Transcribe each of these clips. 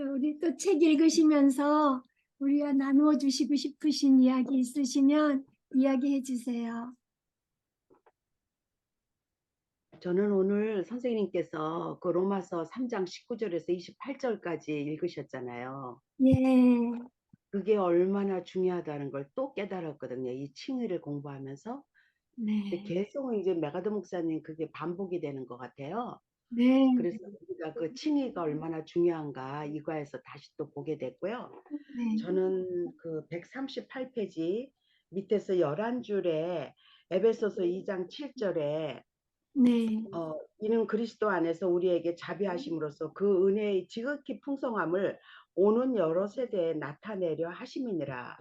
그래서 우리 또 책 읽으시면서 우리가 나누어 주시고 싶으신 이야기 있으시면 이야기해 주세요. 저는 오늘 선생님께서 그 로마서 3장 19절에서 28절까지 읽으셨잖아요. 예, 그게 얼마나 중요하다는 걸 또 깨달았거든요. 이 칭의를 공부하면서. 근데 네, 계속 이제 메가드 목사님 그게 반복이 되는 것 같아요. 네, 그래서 우리가 그 칭의가 얼마나 중요한가 이과에서 다시 또 보게 됐고요. 네, 저는 그 138페이지 밑에서 11줄에 에베소서 2장 7절에 네, 이는 그리스도 안에서 우리에게 자비하심으로써 그 은혜의 지극히 풍성함을 오는 여러 세대에 나타내려 하심이니라.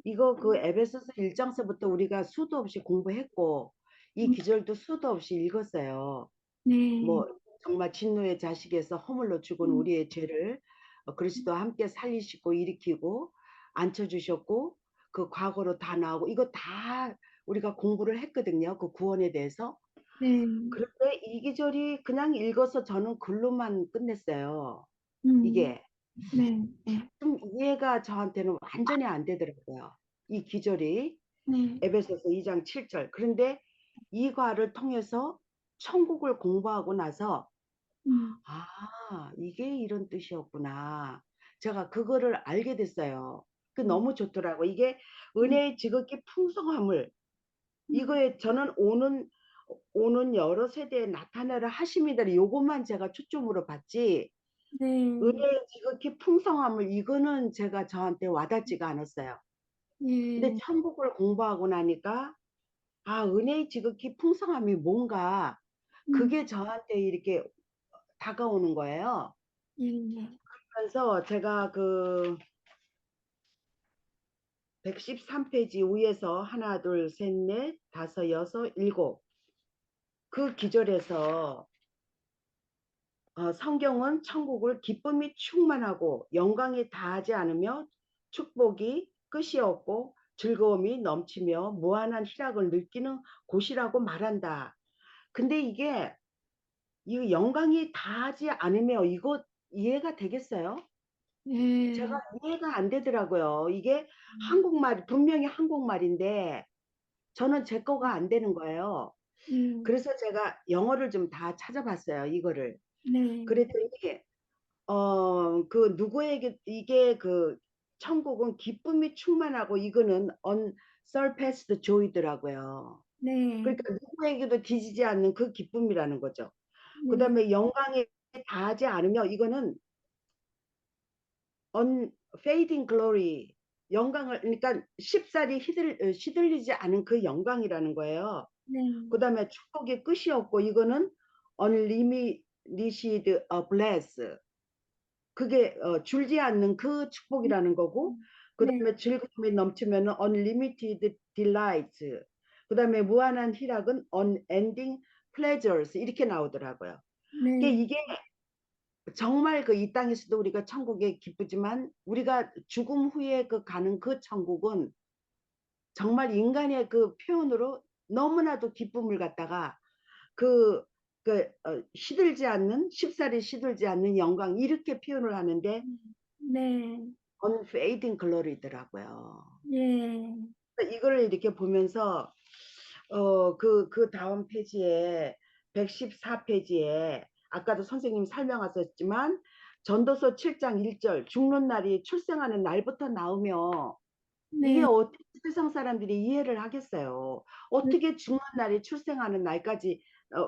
이거 그 에베소서 1장서부터 우리가 수도 없이 공부했고 이 기절도 수도 없이 읽었어요. 네, 뭐 정말 진노의 자식에서 허물로 죽은 우리의 죄를 그리스도와 함께 살리시고 일으키고 앉혀주셨고 그 과거로 다 나오고 이거 다 우리가 공부를 했거든요. 그 구원에 대해서. 네, 그런데 이 기절이 그냥 읽어서 저는 글로만 끝냈어요. 음, 이게 네, 네, 좀 이해가 저한테는 완전히 안 되더라고요. 이 기절이 네, 에베소서 2장 7절. 그런데 이 과를 통해서 천국을 공부하고 나서 아, 이게 이런 뜻이었구나. 제가 그거를 알게 됐어요. 그 너무 좋더라고. 이게 은혜의 지극히 풍성함을 이거에 저는 오는 여러 세대에 나타내라 하심이다. 요것만 제가 초점으로 봤지. 네, 은혜의 지극히 풍성함을 이거는 제가 저한테 와닿지가 않았어요. 근데 예, 천국을 공부하고 나니까 아, 은혜의 지극히 풍성함이 뭔가 음, 그게 저한테 이렇게 다가오는 거예요. 예, 예, 그래서 제가 그 113페이지 위에서 하나, 둘, 셋, 넷, 다섯, 여섯, 일곱 그 기절에서 성경은 천국을 기쁨이 충만하고 영광이 다하지 않으며 축복이 끝이 없고 즐거움이 넘치며 무한한 희락을 느끼는 곳이라고 말한다. 근데 이게 이 영광이 다하지 않으며 이거 이해가 되겠어요? 제가 예, 이해가 안 되더라고요. 이게 한국말, 분명히 한국말인데 저는 제 거가 안 되는 거예요. 예, 그래서 제가 영어를 좀 다 찾아봤어요, 이거를. 네, 그랬더니 그 누구에게 이게 그 천국은 기쁨이 충만하고 이거는 unsurpassed joy더라고요. 네, 그러니까 누구에게도 뒤지지 않는 그 기쁨이라는 거죠. 네, 그다음에 영광에 다하지 않으며 이거는 unfading glory 영광을 그러니까 쉽사리 시들리지 않은 그 영광이라는 거예요. 네, 그다음에 축복의 끝이 없고 이거는 unlimited bliss 그게 줄지 않는 그 축복이라는 거고 네, 그다음에 즐거움이 넘치면 unlimited delight 그다음에 무한한 희락은 unending pleasures 이렇게 나오더라고요. 네, 이게 정말 그 이 땅에서도 우리가 천국에 기쁘지만 우리가 죽음 후에 그 가는 그 천국은 정말 인간의 그 표현으로 너무나도 기쁨을 갖다가 그, 시들지 않는 쉽사리 시들지 않는 영광 이렇게 표현을 하는데 네, unfading glory더라고요. 예, 이걸 이렇게 보면서 그 다음 페이지에 114페이지에 아까도 선생님 설명하셨지만 전도서 7장 1절 죽는 날이 출생하는 날부터 나오며 이게 네, 어떻게 세상 사람들이 이해를 하겠어요. 네, 어떻게 죽는 날이 출생하는 날까지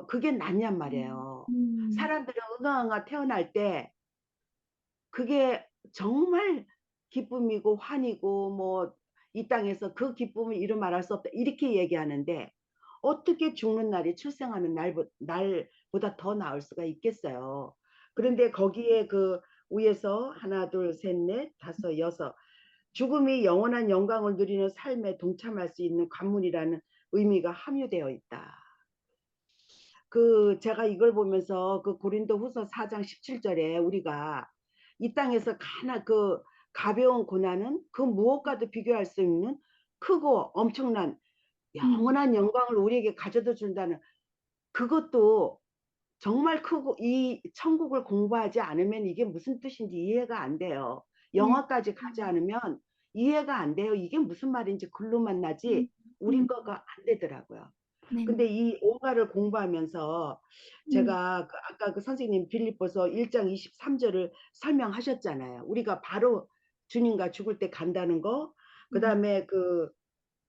그게 낫냔 말이에요. 음, 사람들은 응아응아 태어날 때 그게 정말 기쁨이고 환이고 뭐 이 땅에서 그 기쁨을 이루 말할 수 없다 이렇게 얘기하는데 어떻게 죽는 날이 출생하는 날보다 더 나을 수가 있겠어요. 그런데 거기에 그 위에서 하나 둘셋넷 다섯 여섯 죽음이 영원한 영광을 누리는 삶에 동참할 수 있는 관문이라는 의미가 함유되어 있다. 그 제가 이걸 보면서 그 고린도후서 4장 17절에 우리가 이 땅에서 그 가벼운 고난은 그 무엇과도 비교할 수 없는 크고 엄청난 음, 영원한 영광을 우리에게 가져다 준다는 그것도 정말 크고 이 천국을 공부하지 않으면 이게 무슨 뜻인지 이해가 안 돼요. 네. 영화까지 가지 않으면 이해가 안 돼요. 이게 무슨 말인지 글로만 음, 나지 우리 음, 거가 안 되더라고요. 네. 근데 이 오가를 공부하면서 음, 제가 아까 그 선생님 빌립보서 1장 23절을 설명하셨잖아요. 우리가 바로 주님과 죽을 때 간다는 거. 음, 그다음에 그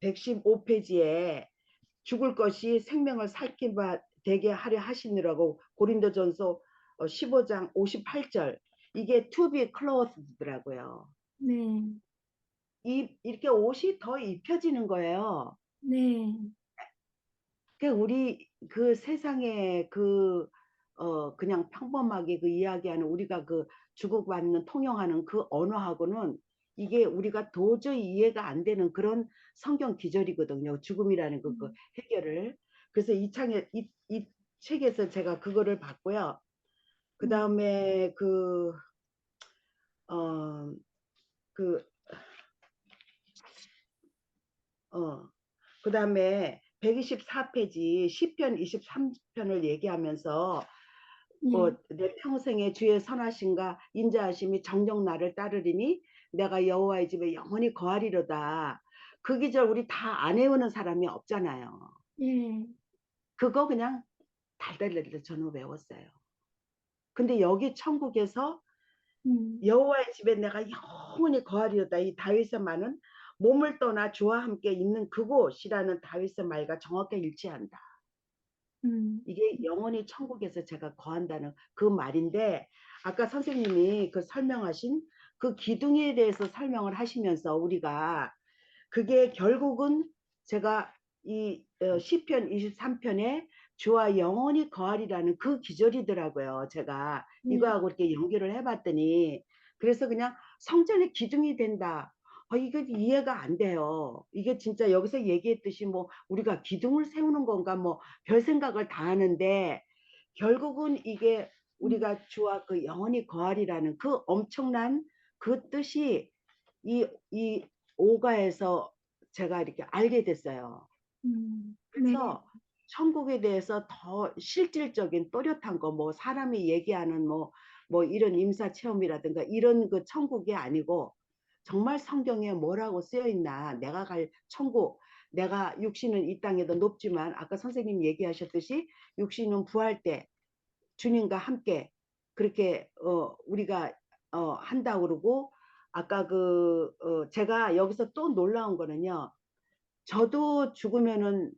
115페이지에 죽을 것이 생명을 살게 되게 하려 하시느라고 고린도전서 15장 58절 이게 to be clothed더라고요. 네. 이렇게 옷이 더 입혀지는 거예요. 네. 그 우리 그 세상에 그 그냥 평범하게 그 이야기하는 우리가 그 주고받는 통용하는 그 언어하고는 이게 우리가 도저히 이해가 안 되는 그런 성경 기절이거든요. 죽음이라는 그 음, 해결을. 그래서 이 창에 이 책에서 제가 그거를 봤고요. 그 네. 다음에 어, 그, 그 다음에 124페이지 시편 23편을 얘기하면서 예. 내 평생에 주의 선하심과 인자하심이 정녕 나를 따르리니 내가 여호와의 집에 영원히 거하리로다. 그 기절 우리 다 안 외우는 사람이 없잖아요. 예. 그거 그냥 달달달달 저는 외웠어요. 근데 여기 천국에서 음, 여호와의 집에 내가 영원히 거하리로다. 이 다윗의 말은 몸을 떠나 주와 함께 있는 그곳이라는 다윗의 말과 정확하게 일치한다. 음, 이게 영원히 천국에서 제가 거한다는 그 말인데 아까 선생님이 그 설명하신 그 기둥에 대해서 설명을 하시면서 우리가 그게 결국은 제가 이 시편 23편에 주와 영원히 거하리라는 그 기절이더라고요. 제가 예. 이거하고 이렇게 연결을 해봤더니 그래서 그냥 성전의 기둥이 된다. 이게 이해가 안 돼요. 이게 진짜 여기서 얘기했듯이 뭐 우리가 기둥을 세우는 건가 뭐 별 생각을 다 하는데 결국은 이게 음, 우리가 주와 그 영원히 거하리라는 그 엄청난 그 뜻이 이 오가에서 제가 이렇게 알게 됐어요. 네. 그래서 천국에 대해서 더 실질적인 또렷한 거, 뭐 사람이 얘기하는 뭐 이런 임사 체험이라든가 이런 그 천국이 아니고 정말 성경에 뭐라고 쓰여 있나, 내가 갈 천국, 내가 육신은 이 땅에도 높지만 아까 선생님 얘기하셨듯이 육신은 부활 때 주님과 함께 그렇게 우리가 한다 그러고 아까 제가 여기서 또 놀라운 거는요. 저도 죽으면은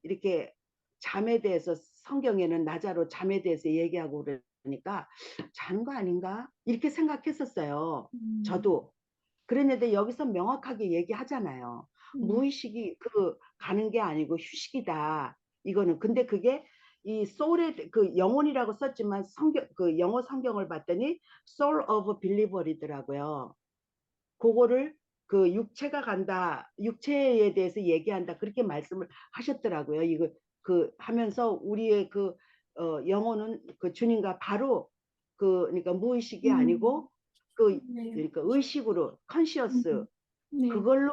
이렇게 잠에 대해서 성경에는 나자로 잠에 대해서 얘기하고 그러니까 자는 거 아닌가 이렇게 생각했었어요. 음, 저도 그랬는데 여기서 명확하게 얘기하잖아요. 음, 무의식이 가는 게 아니고 휴식이다. 이거는 근데 그게 이 soul의 그 영혼이라고 썼지만 성경 그 영어 성경을 봤더니 soul of believer이더라고요. 그거를 그 육체가 간다, 육체에 대해서 얘기한다 그렇게 말씀을 하셨더라고요. 이거 그 하면서 우리의 영혼은 그 주님과 바로 그러니까 무의식이 음, 아니고 그 네. 그러니까 의식으로 컨시어스 음, 네. 그걸로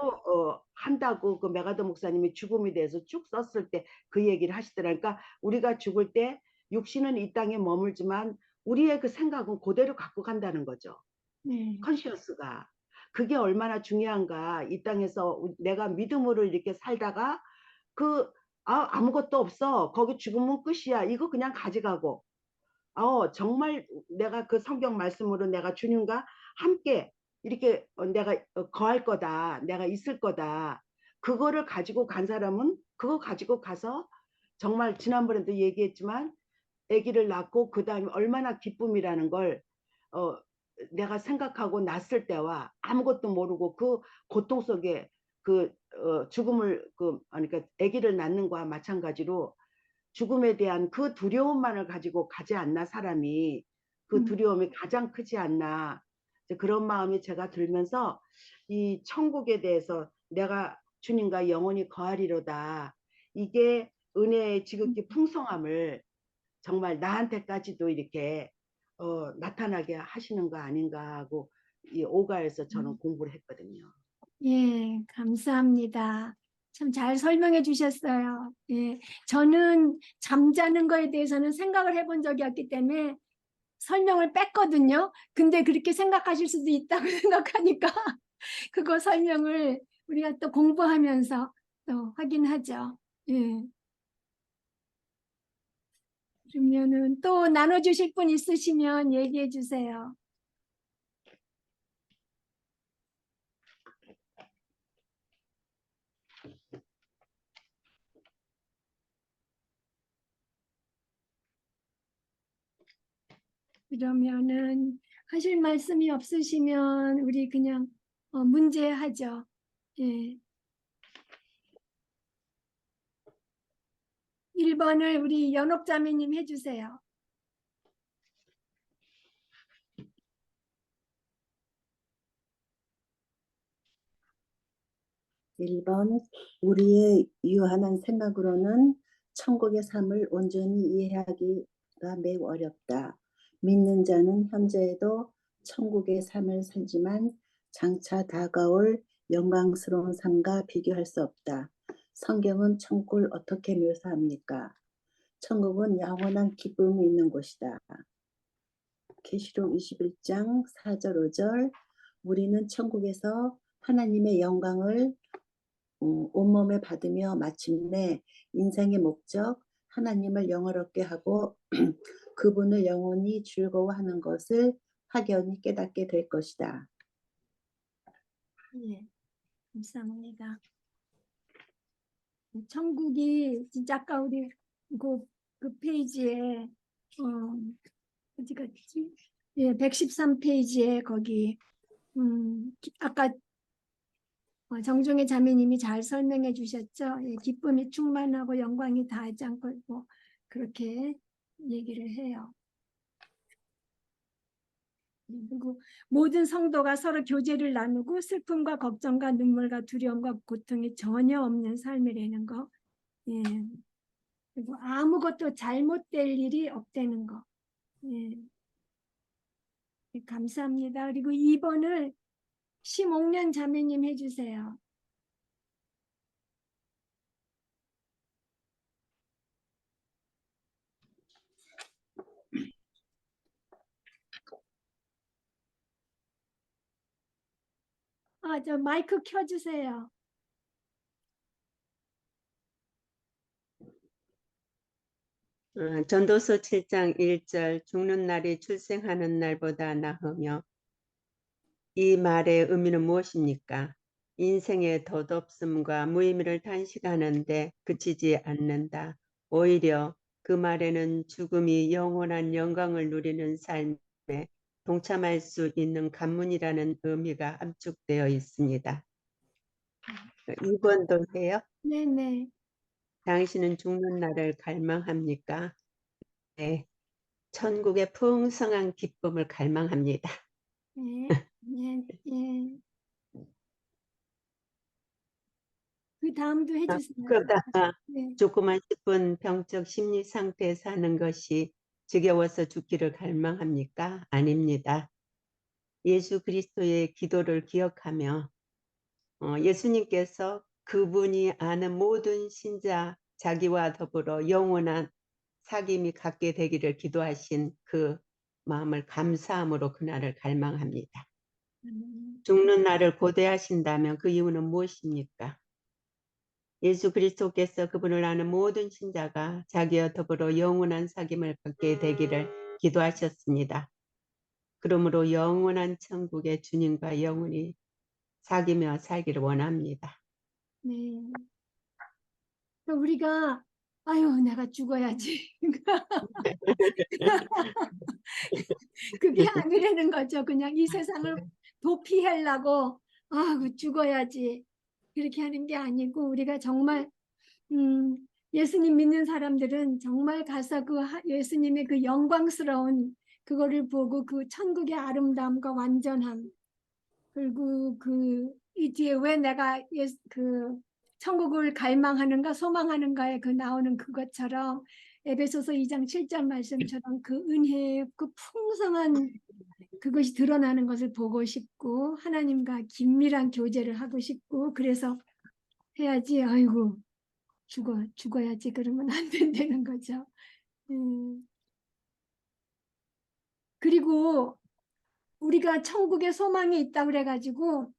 한다고 그 메가더 목사님이 죽음에 대해서 쭉 썼을 때 그 얘기를 하시더라고요. 그러니까 우리가 죽을 때 육신은 이 땅에 머물지만 우리의 그 생각은 그대로 갖고 간다는 거죠. 네. 컨시어스가 그게 얼마나 중요한가. 이 땅에서 내가 믿음으로 이렇게 살다가 그 아무것도 없어 거기 죽으면 끝이야 이거 그냥 가져가고 정말 내가 그 성경 말씀으로 내가 주님과 함께 이렇게 내가 거할 거다 내가 있을 거다 그거를 가지고 간 사람은 그거 가지고 가서 정말 지난번에도 얘기했지만 아기를 낳고 그 다음에 얼마나 기쁨이라는 걸 어, 내가 생각하고 났을 때와 아무것도 모르고 그 고통 속에 죽음을 그러니까 아기를 낳는 거와 마찬가지로 죽음에 대한 그 두려움만을 가지고 가지 않나 사람이 그 음, 두려움이 가장 크지 않나 그런 마음이 제가 들면서 이 천국에 대해서 내가 주님과 영원히 거하리로다 이게 은혜의 음, 지극히 풍성함을 정말 나한테까지도 이렇게 나타나게 하시는 거 아닌가 하고 이 오가에서 저는 음. 공부를 했거든요. 예, 감사합니다. 참 잘 설명해 주셨어요. 예, 저는 잠자는 거에 대해서는 생각을 해본 적이 없기 때문에 설명을 뺐거든요. 근데 그렇게 생각하실 수도 있다고 생각하니까 그거 설명을 우리가 또 공부하면서 또 확인하죠. 예. 그러면은 또 나눠주실 분 있으시면 얘기해 주세요. 그러면은 하실 말씀이 없으시면 우리 그냥 문제하죠. 예. 1번을 우리 연옥자매님 해주세요. 1번 우리의 유한한 생각으로는 천국의 삶을 온전히 이해하기가 매우 어렵다. 믿는 자는 현재에도 천국의 삶을 살지만 장차 다가올 영광스러운 삶과 비교할 수 없다. 성경은 천국을 어떻게 묘사합니까? 천국은 영원한 기쁨이 있는 곳이다. 계시록 21장 4절 5절 우리는 천국에서 하나님의 영광을 온몸에 받으며 마침내 인생의 목적 하나님을 영화롭게 하고 그분을 영원히 즐거워하는 것을 확연히 깨닫게 될 것이다. 예, 감사합니다. 천국이 진짜 아까 우리 그 페이지에 어디 갔지? 예, 113페이지에 거기 아까 정종의 자매님이 잘 설명해 주셨죠. 예, 기쁨이 충만하고 영광이 다하지 않고 뭐 그렇게 얘기를 해요. 그리고 모든 성도가 서로 교제를 나누고 슬픔과 걱정과 눈물과 두려움과 고통이 전혀 없는 삶이라는 거. 예. 그리고 아무것도 잘못될 일이 없다는 거. 예. 예, 감사합니다. 그리고 2번을 심옥년 자매님 해주세요. 저 마이크 켜주세요. 전도서 7장 1절 죽는 날이 출생하는 날보다 나으며 이 말의 의미는 무엇입니까? 인생의 덧없음과 무의미를 단식하는데 그치지 않는다. 오히려 그 말에는 죽음이 영원한 영광을 누리는 삶에 동참할 수 있는 관문이라는 의미가 함축되어 있습니다. 2번도 해요? 네네. 당신은 죽는 날을 갈망합니까? 네. 천국의 풍성한 기쁨을 갈망합니다. 네, 네, 네. 그 다음도 해주세요. 그러다가 네. 조그만 10분 병적 심리 상태에 사는 것이 지겨워서 죽기를 갈망합니까? 아닙니다. 예수 그리스도의 기도를 기억하며 예수님께서 그분이 아는 모든 신자 자기와 더불어 영원한 사귐이 갖게 되기를 기도하신 그 마음을 감사함으로 그날을 갈망합니다. 죽는 날을 고대하신다면 그 이유는 무엇입니까? 예수 그리스도께서 그분을 아는 모든 신자가 자기와 더불어 영원한 사귐을 갖게 되기를 기도하셨습니다. 그러므로 영원한 천국의 주님과 영원히 사귀며 살기를 원합니다. 네. 우리가 아유 내가 죽어야지. 그게 아니라는 거죠. 그냥 이 세상을 도피하려고 죽어야지 그렇게 하는 게 아니고 우리가 정말 예수님 믿는 사람들은 정말 가서 그 예수님의 그 영광스러운 그거를 보고 그 천국의 아름다움과 완전함 그리고 이 뒤에 왜 내가 그 천국을 갈망하는가 소망하는가에 그 나오는 그것처럼 에베소서 2장 7절 말씀처럼 그 은혜의 그 풍성한 그것이 드러나는 것을 보고 싶고 하나님과 긴밀한 교제를 하고 싶고 그래서 해야지. 아이고, 죽어야지. 그러면 안 된다는 거죠. 그리고 우리가 천국에 소망이 있다 그래가지고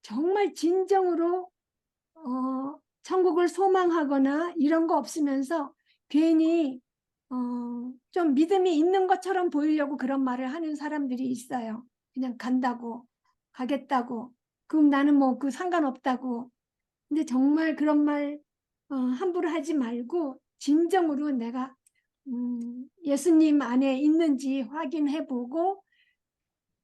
정말 진정으로 천국을 소망하거나 이런 거 없으면서 괜히 좀 믿음이 있는 것처럼 보이려고 그런 말을 하는 사람들이 있어요. 그냥 간다고, 가겠다고, 그럼 나는 뭐 그 상관없다고. 근데 정말 그런 말 함부로 하지 말고 진정으로 내가 예수님 안에 있는지 확인해보고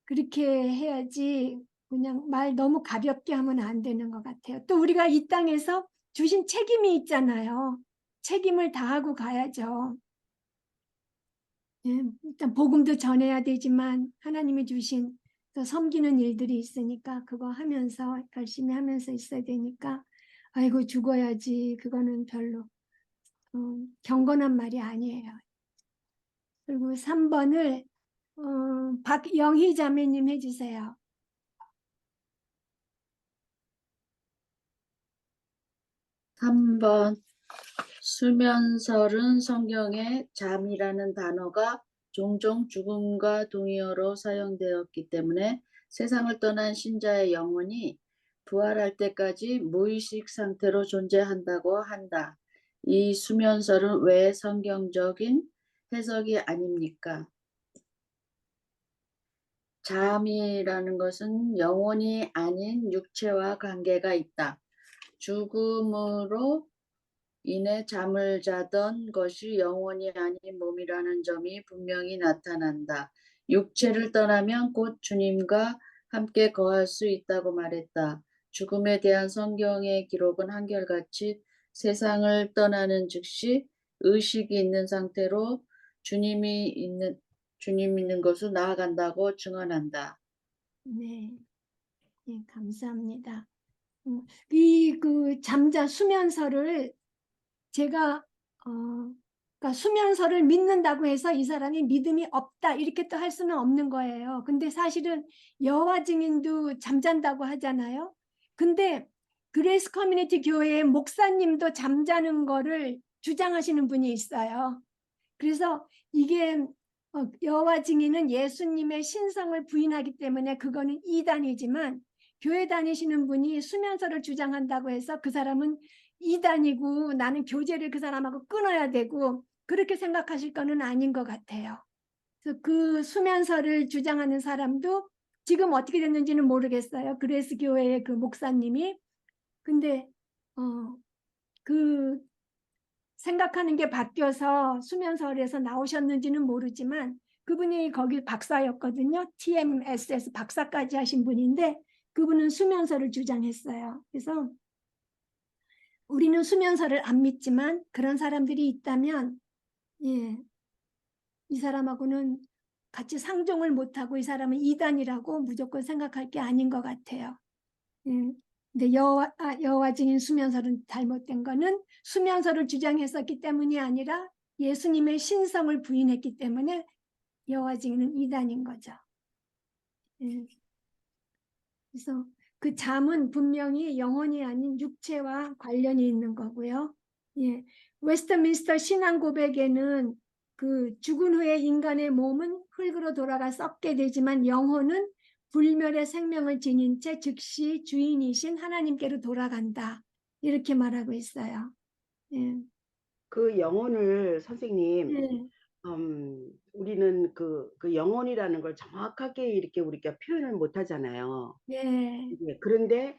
그렇게 해야지. 그냥 말 너무 가볍게 하면 안 되는 것 같아요. 또 우리가 이 땅에서 주신 책임이 있잖아요. 책임을 다하고 가야죠. 예, 일단 복음도 전해야 되지만 하나님이 주신 또 섬기는 일들이 있으니까 그거 하면서 열심히 하면서 있어야 되니까 아이고 죽어야지. 그거는 별로 경건한 말이 아니에요. 그리고 3번을 박영희 자매님 해주세요. 3번 수면설은 성경에 잠이라는 단어가 종종 죽음과 동의어로 사용되었기 때문에 세상을 떠난 신자의 영혼이 부활할 때까지 무의식 상태로 존재한다고 한다. 이 수면설은 왜 성경적인 해석이 아닙니까? 잠이라는 것은 영혼이 아닌 육체와 관계가 있다. 죽음으로 인해 잠을 자던 것이 영혼이 아닌 몸이라는 점이 분명히 나타난다. 육체를 떠나면 곧 주님과 함께 거할 수 있다고 말했다. 죽음에 대한 성경의 기록은 한결같이 세상을 떠나는 즉시 의식이 있는 상태로 주님 있는 것으로 나아간다고 증언한다. 네, 네, 감사합니다. 그 수면설을 제가 그러니까 수면설을 믿는다고 해서 이 사람이 믿음이 없다 이렇게 또 할 수는 없는 거예요. 근데 사실은 여호와 증인도 잠잔다고 하잖아요. 근데 그레이스 커뮤니티 교회의 목사님도 잠자는 거를 주장하시는 분이 있어요. 그래서 이게 여호와 증인은 예수님의 신성을 부인하기 때문에 그거는 이단이지만 교회 다니시는 분이 수면설을 주장한다고 해서 그 사람은 이단이고 나는 교제를 그 사람하고 끊어야 되고 그렇게 생각하실 거는 아닌 것 같아요. 그래서 그 수면설을 주장하는 사람도 지금 어떻게 됐는지는 모르겠어요. 그레이스 교회의 그 목사님이. 근데 그 생각하는 게 바뀌어서 수면설에서 나오셨는지는 모르지만 그분이 거기 박사였거든요. TMS에서 박사까지 하신 분인데 그분은 수면설을 주장했어요. 그래서 우리는 수면설을 안 믿지만 그런 사람들이 있다면 예, 이 사람하고는 같이 상종을 못하고 이 사람은 이단이라고 무조건 생각할 게 아닌 것 같아요. 예. 근데 여호와 증인 수면설은 잘못된 거는 수면설을 주장했었기 때문이 아니라 예수님의 신성을 부인했기 때문에 여호와 증인은 이단인 거죠. 예. 그래서 그 잠은 분명히 영혼이 아닌 육체와 관련이 있는 거고요. 예. 웨스트민스터 신앙 고백에는 그 죽은 후에 인간의 몸은 흙으로 돌아가 썩게 되지만 영혼은 불멸의 생명을 지닌 채 즉시 주인이신 하나님께로 돌아간다. 이렇게 말하고 있어요. 예. 그 영혼을 선생님, 예. 우리는 그 영혼이라는 걸 정확하게 이렇게 우리가 표현을 못 하잖아요. 예. 예, 그런데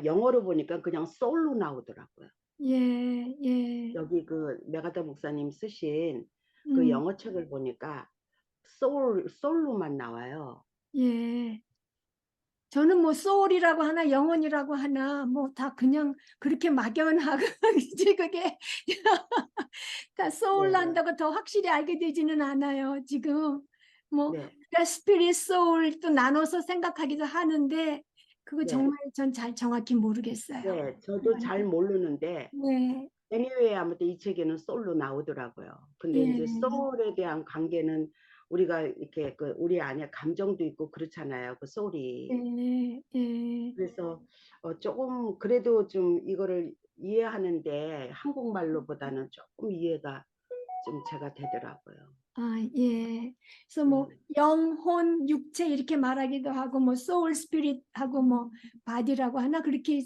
영어로 보니까 그냥 soul로 나오더라고요. 예. 예. 여기 그 메가더 목사님 쓰신 그 음. 영어 책을 보니까 soul로만 나와요. 예. 저는 뭐 소울이라고 하나 영혼이라고 하나 뭐 다 그냥 그렇게 막연하고 이제 그게 다 소울 네, 한다고 더 확실히 알게 되지는 않아요. 지금 뭐 네, 스피릿 소울 또 나눠서 생각하기도 하는데 그거 네, 정말 전 잘 정확히 모르겠어요. 네. 저도 잘 모르는데 네. anyway 아무튼 이 책에는 soul로 나오더라고요. 근데 이제 예. soul에 대한 관계는 우리가 이렇게 그 우리 안에 감정도 있고 그렇잖아요. 그 소울이. 예, 예. 그래서 조금 그래도 좀 이거를 이해하는데 한국말로보다는 조금 이해가 좀 제가 되더라고요. 아, 예. 그래서 뭐 영혼, 육체 이렇게 말하기도 하고 뭐 소울, 스피릿하고 뭐 바디라고 하나 그렇게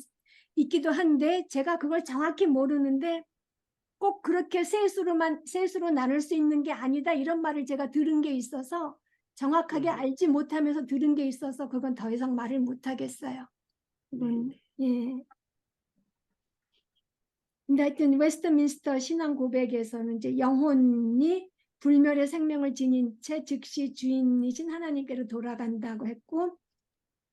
있기도 한데 제가 그걸 정확히 모르는데 꼭 그렇게 셋으로 나눌 수 있는 게 아니다 이런 말을 제가 들은 게 있어서 정확하게 네. 알지 못하면서 들은 게 있어서 그건 더 이상 말을 못 하겠어요. 네, 그건 네. 예. 근데 하여튼 웨스트민스터 신앙 고백에서는 이제 영혼이 불멸의 생명을 지닌 채 즉시 주인이신 하나님께로 돌아간다고 했고,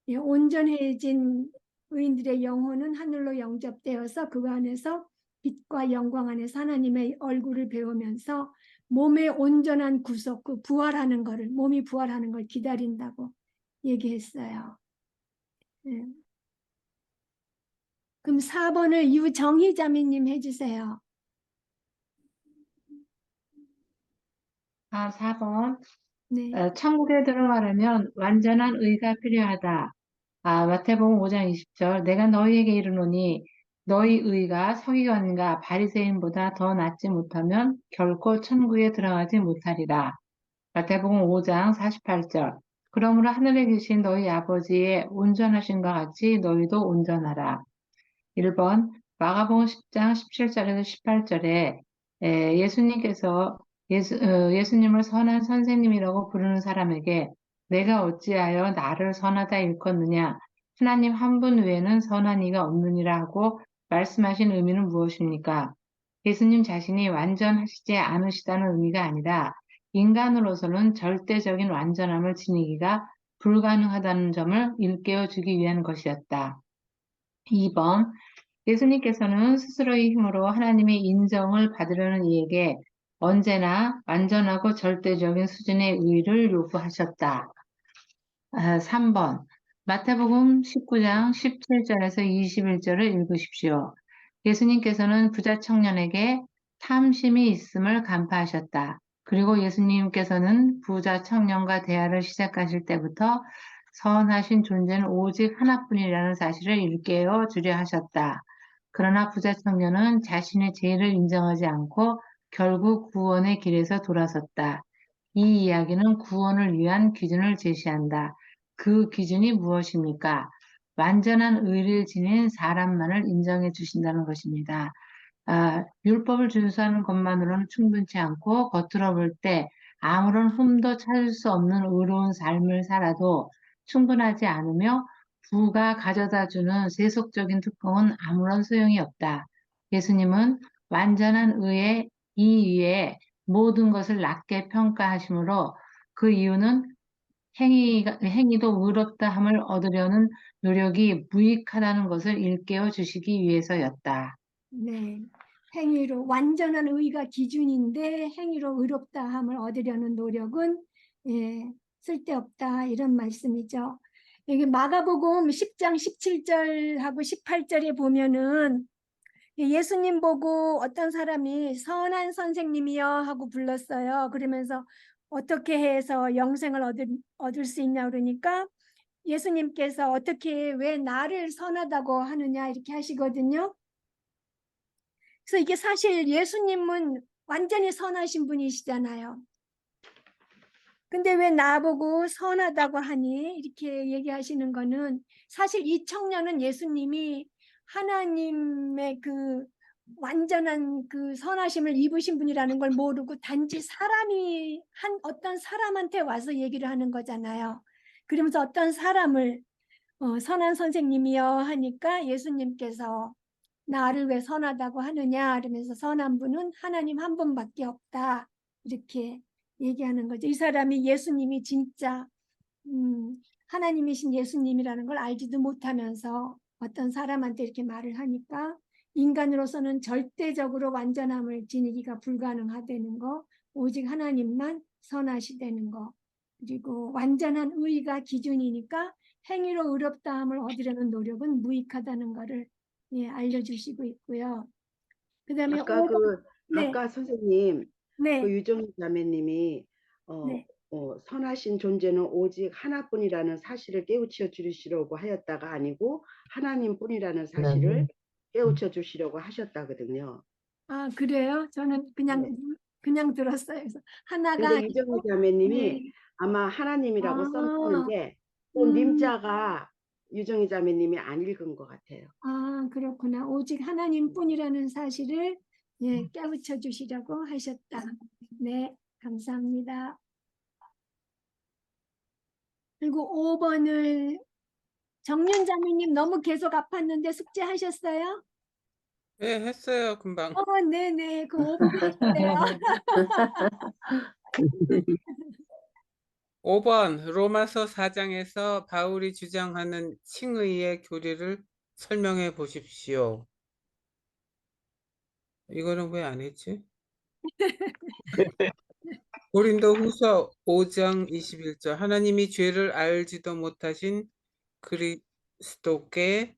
예, 온전해진 의인들의 영혼은 하늘로 영접되어서 그 안에서 빛과 영광 안에서 하나님의 얼굴을 배우면서 몸의 온전한 구속, 그 부활하는 거를, 몸이 부활하는 걸 기다린다고 얘기했어요. 예. 그럼 4번을 유정희 자매님 해주세요. 4번. 네. 천국에 들어가려면 완전한 의가 필요하다. 마태복음 5장 20절. 내가 너희에게 이르노니 너희 의가 서기관과 바리새인보다 더 낫지 못하면 결코 천국에 들어가지 못하리라. 마태복음 5장 48절. 그러므로 하늘에 계신 너희 아버지의 온전하심과 같이 너희도 온전하라. 1번 마가복음 10장 17절에서 18절에 예수님께서 예수님을 선한 선생님이라고 부르는 사람에게 내가 어찌하여 나를 선하다 일컫느냐 하나님 한 분 외에는 선한 이가 없느니라 하고 말씀하신 의미는 무엇입니까? 예수님 자신이 완전하시지 않으시다는 의미가 아니라 인간으로서는 절대적인 완전함을 지니기가 불가능하다는 점을 일깨워 주기 위한 것이었다. 2번 예수님께서는 스스로의 힘으로 하나님의 인정을 받으려는 이에게 언제나 완전하고 절대적인 수준의 의를 요구하셨다. 3번 마태복음 19장 17절에서 21절을 읽으십시오. 예수님께서는 부자 청년에게 탐심이 있음을 간파하셨다. 그리고 예수님께서는 부자 청년과 대화를 시작하실 때부터 선하신 존재는 오직 하나뿐이라는 사실을 일깨워 주려 하셨다. 그러나 부자 청년은 자신의 죄를 인정하지 않고 결국 구원의 길에서 돌아섰다. 이 이야기는 구원을 위한 기준을 제시한다. 그 기준이 무엇입니까? 완전한 의를 지닌 사람만을 인정해 주신다는 것입니다. 율법을 준수하는 것만으로는 충분치 않고 겉으로 볼 때 아무런 흠도 찾을 수 없는 의로운 삶을 살아도 충분하지 않으며 부가 가져다 주는 세속적인 특권은 아무런 소용이 없다. 예수님은 완전한 의의 이 위에 모든 것을 낮게 평가하시므로 그 이유는 행위도 의롭다함을 얻으려는 노력이 무익하다는 것을 일깨워 주시기 위해서였다. 네. 행위로 완전한 의가 기준인데 행위로 의롭다함을 얻으려는 노력은 예, 쓸데없다 이런 말씀이죠. 여기 마가복음 10장 17절하고 18절에 보면은 예수님 보고 어떤 사람이 선한 선생님이여 하고 불렀어요. 그러면서 어떻게 해서 영생을 얻을 수 있냐 그러니까 예수님께서 어떻게 왜 나를 선하다고 하느냐 이렇게 하시거든요. 그래서 이게 사실 예수님은 완전히 선하신 분이시잖아요. 근데 왜 나보고 선하다고 하니? 이렇게 얘기하시는 거는 사실 이 청년은 예수님이 하나님의 그 완전한 그 선하심을 입으신 분이라는 걸 모르고 단지 사람이 어떤 사람한테 와서 얘기를 하는 거잖아요. 그러면서 어떤 사람을 선한 선생님이여 하니까 예수님께서 나를 왜 선하다고 하느냐 이러면서 선한 분은 하나님 한 분밖에 없다 이렇게 얘기하는 거죠. 이 사람이 예수님이 진짜 하나님이신 예수님이라는 걸 알지도 못하면서 어떤 사람한테 이렇게 말을 하니까 인간으로서는 절대적으로 완전함을 지니기가 불가능하다는 거, 오직 하나님만 선하시다는 거, 그리고 완전한 의가 기준이니까 행위로 의롭다함을 얻으려는 노력은 무익하다는 것을 예, 알려주시고 있고요. 그다음에 아까 5번, 네, 아까 선생님 그 네, 유정희 자매님이 네, 선하신 존재는 오직 하나뿐이라는 사실을 깨우쳐 주시려고 하였다가 아니고 하나님뿐이라는 사실을 깨우쳐 주시려고 하셨다거든요. 아, 그래요? 저는 네. 그냥 들었어요. 그래서 하나가 근데 유정희 아니고, 자매님이 네. 아마 하나님이라고 아, 썼는데 또 음, 님자가 유정희 자매님이 안 읽은 것 같아요. 아, 그렇구나. 오직 하나님뿐이라는 사실을 예, 깨우쳐 주시려고 하셨다. 네, 감사합니다. 그리고 5번을 정윤자매님 너무 계속 아팠는데 숙제하셨어요? 네, 했어요, 금방. 네네. 그 5번 해주세요. 5번, 로마서 4장에서 바울이 주장하는 칭의의 교리를 설명해 보십시오. 이거는 왜 안 했지? 고린도후서 5장 21절, 하나님이 죄를 알지도 못하신 그리스도께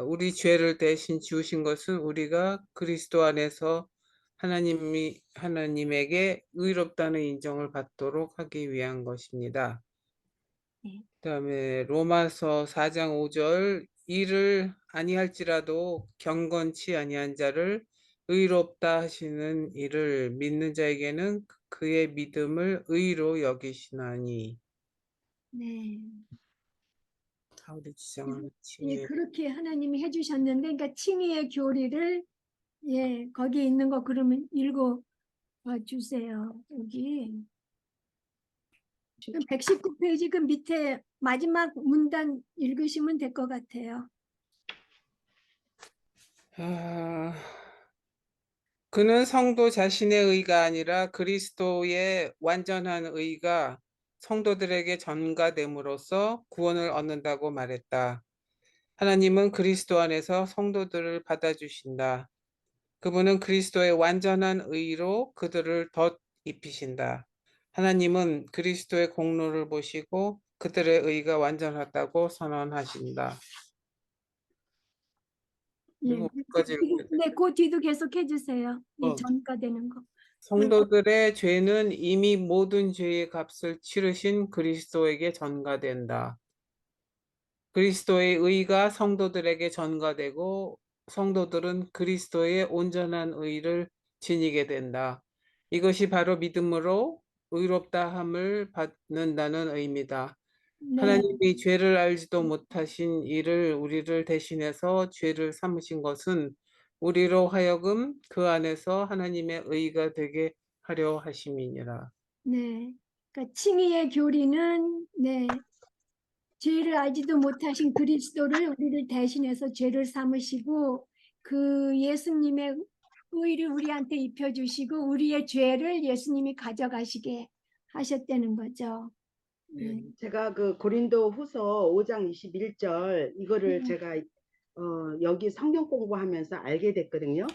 우리 죄를 대신 지우신 것은 우리가 그리스도 안에서 하나님에게 의롭다는 인정을 받도록 하기 위한 것입니다. 네. 그다음에 로마서 4장 5절, 이를 아니할지라도 경건치 아니한 자를 의롭다 하시는 이를 믿는 자에게는 그의 믿음을 의로 여기시나니. 네. 바울이 주장하는 예, 칭의. 그렇게 하나님이 해주셨는데, 그러니까 칭의의 교리를 예, 거기 있는 거 그러면 읽어 주세요. 여기 119페이지 그 밑에 마지막 문단 읽으시면 될 것 같아요. 그는 성도 자신의 의가 아니라 그리스도의 완전한 의가 성도들에게 전가됨으로써 구원을 얻는다고 말했다. 하나님은 그리스도 안에서 성도들을 받아주신다. 그분은 그리스도의 완전한 의로 그들을 덧 입히신다. 하나님은 그리스도의 공로를 보시고 그들의 의가 완전하다고 선언하신다. 예, 그리고 어디까지 읽어야 돼? 네, 그 뒤도 계속 해주세요. 예, 어. 전가되는 거. 성도들의 죄는 이미 모든 죄의 값을 치르신 그리스도에게 전가된다. 그리스도의 의가 성도들에게 전가되고 성도들은 그리스도의 온전한 의를 지니게 된다. 이것이 바로 믿음으로 의롭다함을 받는다는 의미다. 네, 하나님이 죄를 알지도 못하신 이를 우리를 대신해서 죄를 삼으신 것은 우리로 하여금 그 안에서 하나님의 의가 되게 하려 하심이니라. 네. 그러니까 칭의의 교리는 네, 죄를 알지도 못하신 그리스도를 우리를 대신해서 죄를 삼으시고 그 예수님의 의를 우리한테 입혀주시고 우리의 죄를 예수님이 가져가시게 하셨다는 거죠. 네. 제가 그 고린도 후서 5장 21절 이거를 네. 제가 여기 성경 공부하면서 알게 됐거든요.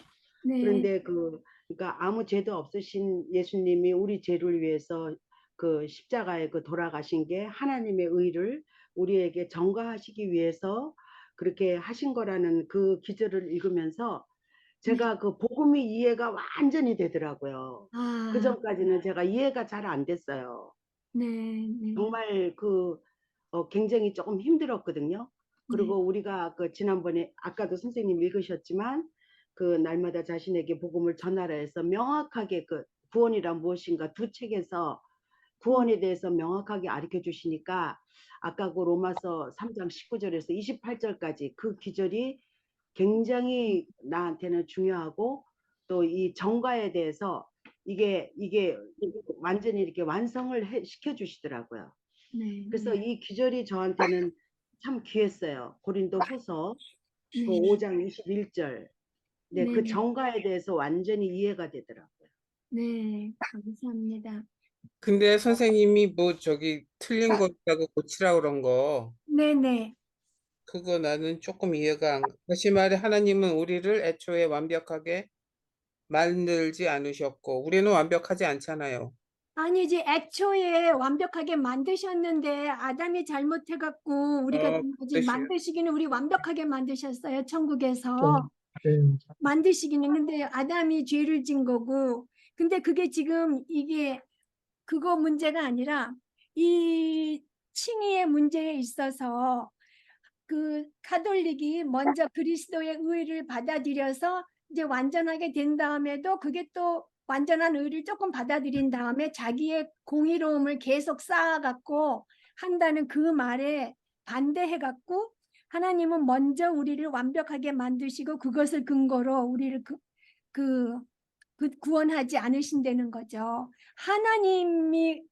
네. 그런데 그러니까 아무 죄도 없으신 예수님이 우리 죄를 위해서 그 십자가에 그 돌아가신 게 하나님의 의를 우리에게 전가하시기 위해서 그렇게 하신 거라는 그 기절을 읽으면서 제가 그 복음이 이해가 완전히 되더라고요. 아, 그 전까지는 제가 이해가 잘 안 됐어요. 네, 네, 정말 굉장히 조금 힘들었거든요. 네, 그리고 우리가 그 지난번에 아까도 선생님 읽으셨지만 그 날마다 자신에게 복음을 전하라 해서 명확하게 그 구원이란 무엇인가 두 책에서 구원에 대해서 명확하게 가르쳐 주시니까 아까 그 로마서 3장 19절에서 28절까지 그 기절이 굉장히 나한테는 중요하고 또 이 정과에 대해서 이게 완전히 이렇게 완성을 시켜 주시더라고요. 네, 그래서 이 기절이 저한테는 참 귀했어요. 고린도 후서 네, 5장 21절. 네, 네, 그 정과에 대해서 완전히 이해가 되더라고요. 네, 감사합니다. 근데 선생님이 뭐 저기 틀린 거 있다고 고치라고 그런 거 네, 네. 그거 나는 조금 이해가 안 가. 다시 말해 하나님은 우리를 애초에 완벽하게 만들지 않으셨고 우리는 완벽하지 않잖아요. 아니지, 애초에 완벽하게 만드셨는데 아담이 잘못해갖고 우리가 이제 그러시- 만드시기는 우리 완벽하게 만드셨어요. 천국에서 만드시기는. 근데 아담이 죄를 진 거고, 근데 그게 지금 이게 그거 문제가 아니라 이 칭의의 문제에 있어서 그 가톨릭이 먼저 그리스도의 의를 받아들여서 이제 완전하게 된 다음에도 그게 또 완전한 의를 조금 받아들인 다음에 자기의 공의로움을 계속 쌓아갖고 한다는 그 말에 반대해갖고 하나님은 먼저 우리를 완벽하게 만드시고 그것을 근거로 우리를 구원하지 않으신다는 거죠. 하나님이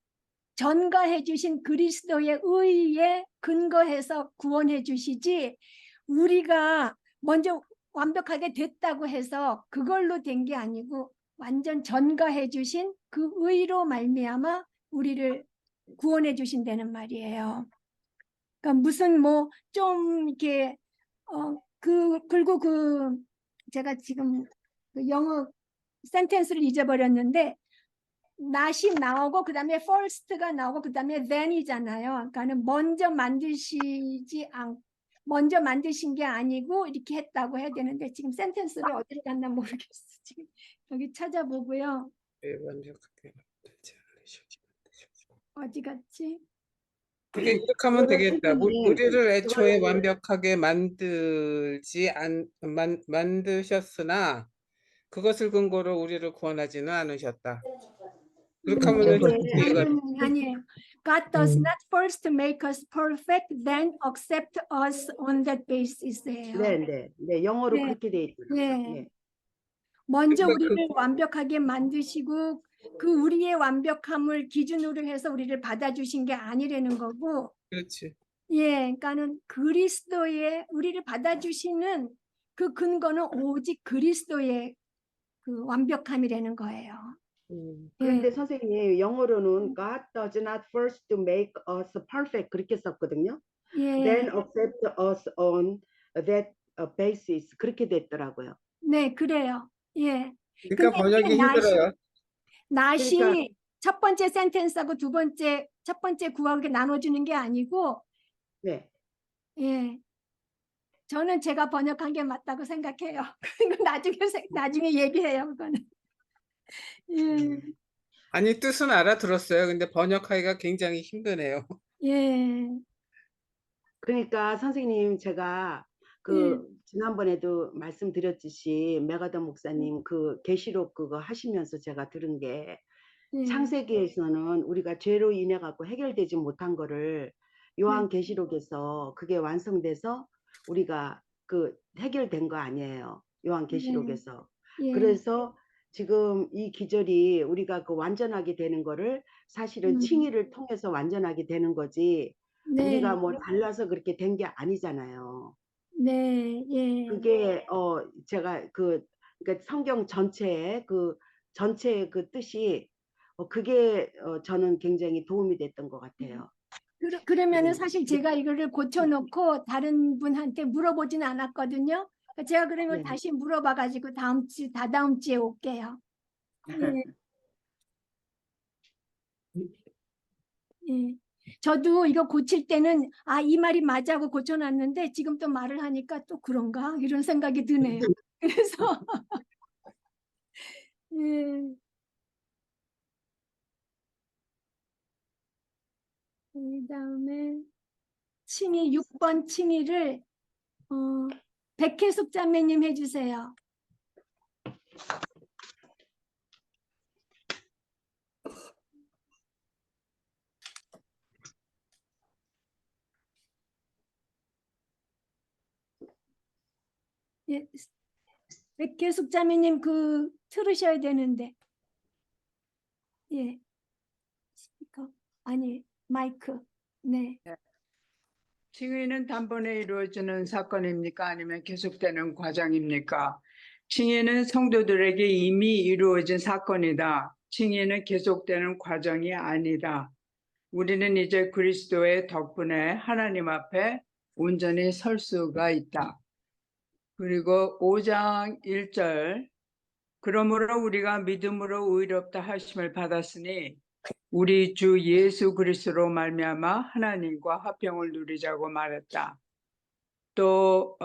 전가해 주신 그리스도의 의에 근거해서 구원해 주시지 우리가 먼저 완벽하게 됐다고 해서 그걸로 된 게 아니고 완전 전가해 주신 그 의로 말미암아 우리를 구원해 주신다는 말이에요. 그러니까 무슨 뭐 좀 이렇게 그리고 제가 지금 그 영어 센텐스를 잊어버렸는데 not이 나오고 그다음에 first가 나오고 그다음에 then이잖아요. 그러니까는 먼저 만드신 게 아니고 이렇게 했다고 해야 되는데 지금 센텐스를 어디로 갔나 모르겠어. 지금 여기 찾아보고요. 완벽하게 만들지 않으셨지. 어디 갔지? 그게 이렇게 하면 그거는 되겠다. 선생님, 우리를 애초에 그거는 완벽하게 만드셨으나 그것을 근거로 우리를 구원하지는 않으셨다. 그렇게 하면은 좀 그게 이해가 돼. 아니에요. God does not first make us perfect, then accept us on that basis예요. 네, 영어로 네. 그렇게 돼 있더라고요. 네. 네. 먼저 그러니까 우리를 완벽하게 만드시고 그 우리의 완벽함을 기준으로 해서 우리를 받아주신 게 아니라는 거고, 그렇지. 예, 그러니까는 그리스도의 우리를 받아주시는 그 근거는 오직 그리스도의 그 완벽함이라는 거예요. 그런데 예, 선생님, 영어로는 God does not first to make us perfect 그렇게 썼거든요. Then 예, accept us on that basis 그렇게 됐더라고요. 네, 그래요. 예. 그러니까 근데 번역이 이게 힘들어요. not이 그러니까 첫 번째 센텐스하고 첫 번째 구하게 나눠주는 게 아니고, 네. 예. 저는 제가 번역한 게 맞다고 생각해요. 그리고 나중에 얘기해요, 그거는. 예, 아니 뜻은 알아들었어요. 근데 번역하기가 굉장히 힘드네요. 예, 그러니까 선생님 제가 예, 지난번에도 말씀드렸듯이 메가더 목사님 그 계시록 그거 하시면서 제가 들은 게 예, 창세기에서는 우리가 죄로 인해 갖고 해결되지 못한 거를 요한 계시록에서 그게 완성돼서 우리가 그 해결된 거 아니에요. 요한 계시록에서. 예, 그래서 지금 이 기절이 우리가 그 완전하게 되는 거를 사실은 칭의를 통해서 완전하게 되는 거지 네, 우리가 뭐 달라서 그렇게 된 게 아니잖아요. 네, 예, 그게 제가 그러니까 성경 전체의 전체의 그 뜻이 그게 저는 굉장히 도움이 됐던 것 같아요. 그러면은 사실 제가 이거를 고쳐놓고 다른 분한테 물어보진 않았거든요. 제가 그러면 네. 다시 물어봐가지고 다다음 주에 올게요. 예, 예. 저도 이거 고칠 때는 이 말이 맞아 하고 고쳐놨는데 지금 또 말을 하니까 또 그런가? 이런 생각이 드네요. 그래서 예. 그다음에 칭의 6번 칭의를 백혜숙 자매님 해주세요. 예, 백혜숙 자매님 틀으셔야 되는데. 예, 스피커 아니 마이크. 네. 칭의는 단번에 이루어지는 사건입니까? 아니면 계속되는 과정입니까? 칭의는 성도들에게 이미 이루어진 사건이다. 칭의는 계속되는 과정이 아니다. 우리는 이제 그리스도의 덕분에 하나님 앞에 온전히 설 수가 있다. 그리고 5장 1절 그러므로 우리가 믿음으로 의롭다 하심을 받았으니 우리 주 예수 그리스도로 말미암아 하나님과 화평을 누리자고 말했다. 또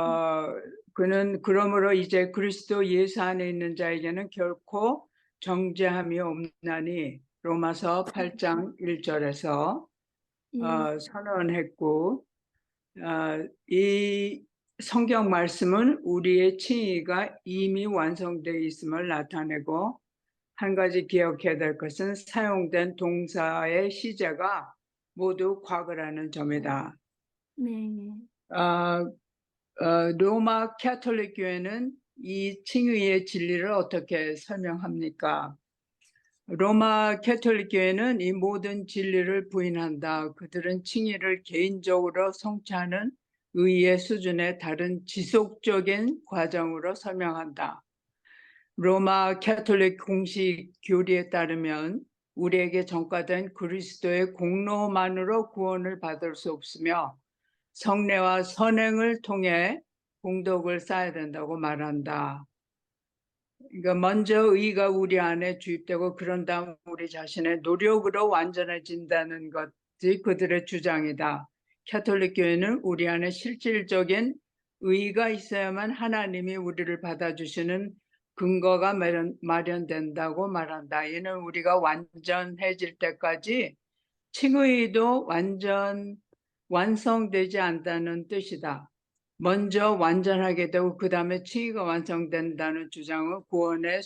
그는 그러므로 이제 그리스도 예수 안에 있는 자에게는 결코 정죄함이 없나니 로마서 8장 1절에서 예. 선언했고, 이 성경 말씀은 우리의 칭의가 이미 완성되어 있음을 나타내고, 한 가지 기억해야 될 것은 사용된 동사의 시제가 모두 과거라는 점이다. 네. 로마 캐톨릭 교회는 이 칭의의 진리를 어떻게 설명합니까? 로마 캐톨릭 교회는 이 모든 진리를 부인한다. 그들은 칭의를 개인적으로 성취하는 의의 수준의 다른 지속적인 과정으로 설명한다. 로마 캐톨릭 공식 교리에 따르면 우리에게 전가된 그리스도의 공로만으로 구원을 받을 수 없으며 성례와 선행을 통해 공덕을 쌓아야 된다고 말한다. 그러니까 먼저 의가 우리 안에 주입되고 그런 다음 우리 자신의 노력으로 완전해진다는 것이 그들의 주장이다. 캐톨릭 교회는 우리 안에 실질적인 의가 있어야만 하나님이 우리를 받아주시는 근거가 마련된다고 말한다. 이는 우리가 완전해질 때까지 칭의도 완성되지 않다는 뜻이다. 먼저 완전하게 되고 그 다음에 칭의가 완성된다는 주장은 구원의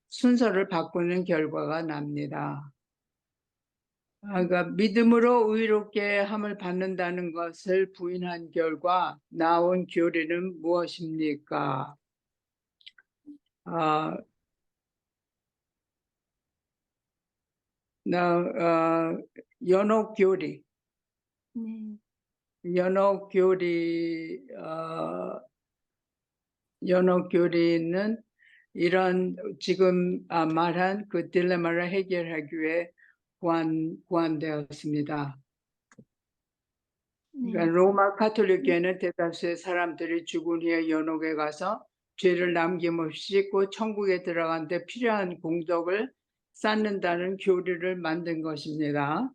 순서를 바꾸는 결과가 납니다. 그러니까 믿음으로 의롭게 함을 받는다는 것을 부인한 결과 나온 교리는 무엇입니까? 연옥 교리. 네. 연옥 교리는 이런 지금 말한 그 딜레마를 해결하기 위해 구한되었습니다. 그러니까 로마 가톨릭 교회는 대다수의 사람들이 죽은 후에 연옥에 가서 죄를 남김없이 씻고 천국에 들어간 데 필요한 공덕을 쌓는다는 교리를 만든 것입니다.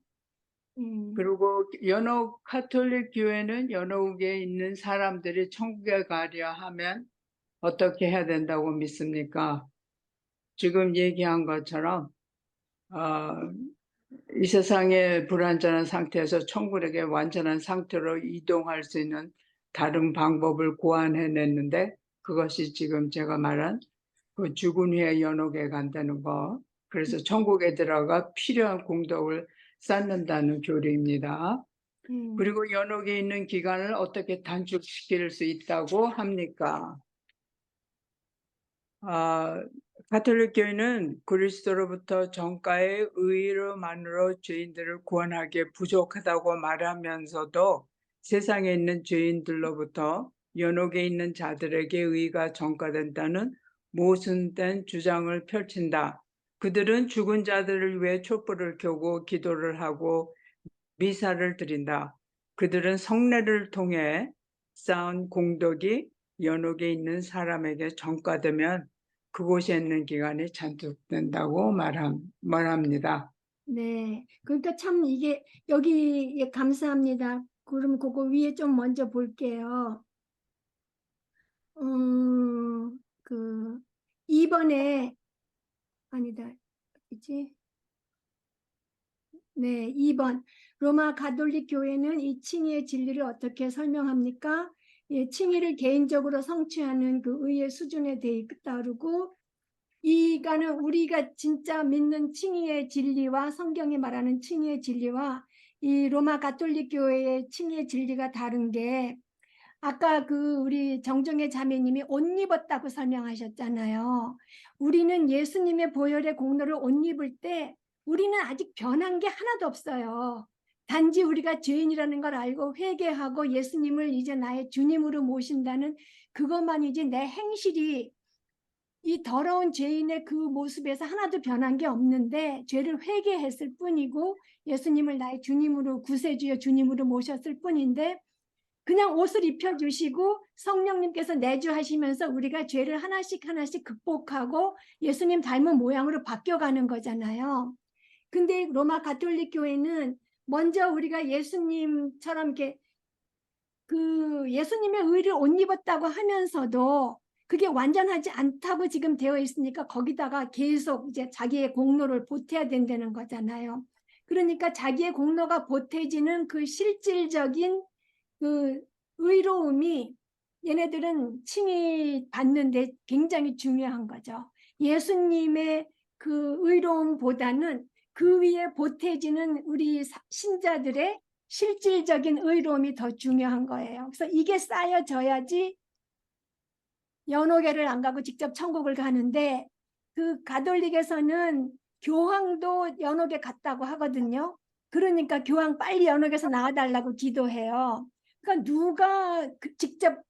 그리고 연옥 가톨릭 교회는 연옥에 있는 사람들이 천국에 가려 하면 어떻게 해야 된다고 믿습니까? 지금 얘기한 것처럼 이 세상의 불완전한 상태에서 천국에 완전한 상태로 이동할 수 있는 다른 방법을 고안해냈는데 그것이 지금 제가 말한 그 죽은 후에 연옥에 간다는 거. 그래서 천국에 들어가 필요한 공덕을 쌓는다는 교리입니다. 그리고 연옥에 있는 기간을 어떻게 단축시킬 수 있다고 합니까? 가톨릭 교회는 그리스도로부터 전가의 의로만으로 죄인들을 구원하기에 부족하다고 말하면서도 세상에 있는 죄인들로부터 연옥에 있는 자들에게 의가 전가된다는 모순된 주장을 펼친다. 그들은 죽은 자들을 위해 촛불을 켜고 기도를 하고 미사를 드린다. 그들은 성례를 통해 쌓은 공덕이 연옥에 있는 사람에게 전가되면 그곳에 있는 기간이 잔뜩된다고 말합니다. 네. 그러니까 참 이게 여기 예, 감사합니다. 그럼 그거 위에 좀 먼저 볼게요. 그 2번에 아니다. 있지? 네, 2번. 로마 가톨릭 교회는 이 칭의의 진리를 어떻게 설명합니까? 예, 칭의를 개인적으로 성취하는 그 의의 수준에 대해 따르고 이가는 우리가 진짜 믿는 칭의의 진리와 성경이 말하는 칭의의 진리와 이 로마 가톨릭 교회의 칭의의 진리가 다른 게 아까 그 우리 정정의 자매님이 옷 입었다고 설명하셨잖아요. 우리는 예수님의 보혈의 공로를 옷 입을 때 우리는 아직 변한 게 하나도 없어요. 단지 우리가 죄인이라는 걸 알고 회개하고 예수님을 이제 나의 주님으로 모신다는 그것만이지 내 행실이 이 더러운 죄인의 그 모습에서 하나도 변한 게 없는데 죄를 회개했을 뿐이고 예수님을 나의 주님으로 구세주여 주님으로 모셨을 뿐인데 그냥 옷을 입혀주시고 성령님께서 내주하시면서 우리가 죄를 하나씩 극복하고 예수님 닮은 모양으로 바뀌어가는 거잖아요. 근데 로마 가톨릭 교회는 먼저 우리가 예수님처럼 이렇게 그 예수님의 의를 옷 입었다고 하면서도 그게 완전하지 않다고 지금 되어 있으니까 거기다가 계속 이제 자기의 공로를 보태야 된다는 거잖아요. 그러니까 자기의 공로가 보태지는 그 실질적인 그 의로움이 얘네들은 칭의 받는데 굉장히 중요한 거죠. 예수님의 그 의로움보다는 그 위에 보태지는 우리 신자들의 실질적인 의로움이 더 중요한 거예요. 그래서 이게 쌓여져야지 연옥회를 안 가고 직접 천국을 가는데, 그 가톨릭에서는 교황도 연옥회 갔다고 하거든요. 그러니까 교황 빨리 연옥에서 나와달라고 기도해요. 그러니까 누가 직접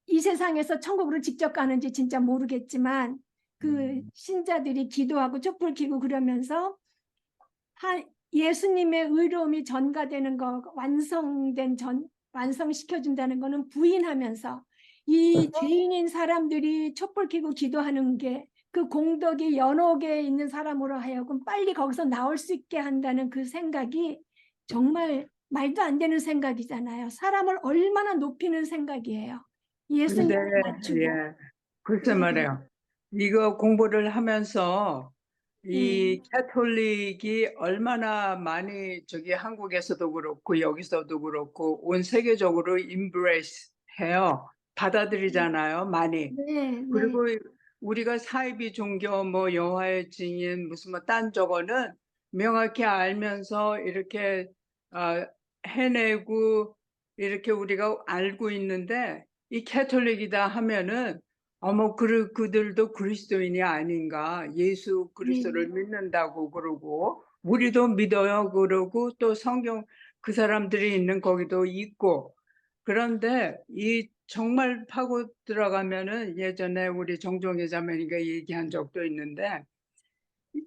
이 세상에서 천국으로 직접 가는지 진짜 모르겠지만 그 신자들이 기도하고 촛불 켜고 그러면서 예수님의 의로움이 전가되는 거, 완성시켜준다는 거는 부인하면서 이 죄인인 사람들이 촛불 켜고 기도하는 게 그 공덕이 연옥에 있는 사람으로 하여금 빨리 거기서 나올 수 있게 한다는 그 생각이 정말 말도 안 되는 생각이잖아요. 사람을 얼마나 높이는 생각이에요. 근데 예수님을 낮추고. 예, 글쎄 네. 말이에요. 이거 공부를 하면서 이 네. 캐톨릭이 얼마나 많이 저기 한국에서도 그렇고 여기서도 그렇고 온 세계적으로 임브레이스 해요. 받아들이잖아요, 많이. 네, 네, 그리고 우리가 사이비 종교 뭐 여호와의 증인 무슨 뭐 딴 저거는 명확히 알면서 이렇게 해내고 이렇게 우리가 알고 있는데 이 캐톨릭이다 하면은 어머 그들도 그리스도인이 아닌가, 예수 그리스도를 네. 믿는다고 그러고 우리도 믿어요 그러고 또 성경 그 사람들이 있는 거기도 있고. 그런데 이 정말 파고 들어가면은 예전에 우리 정종회 자매니까 얘기한 적도 있는데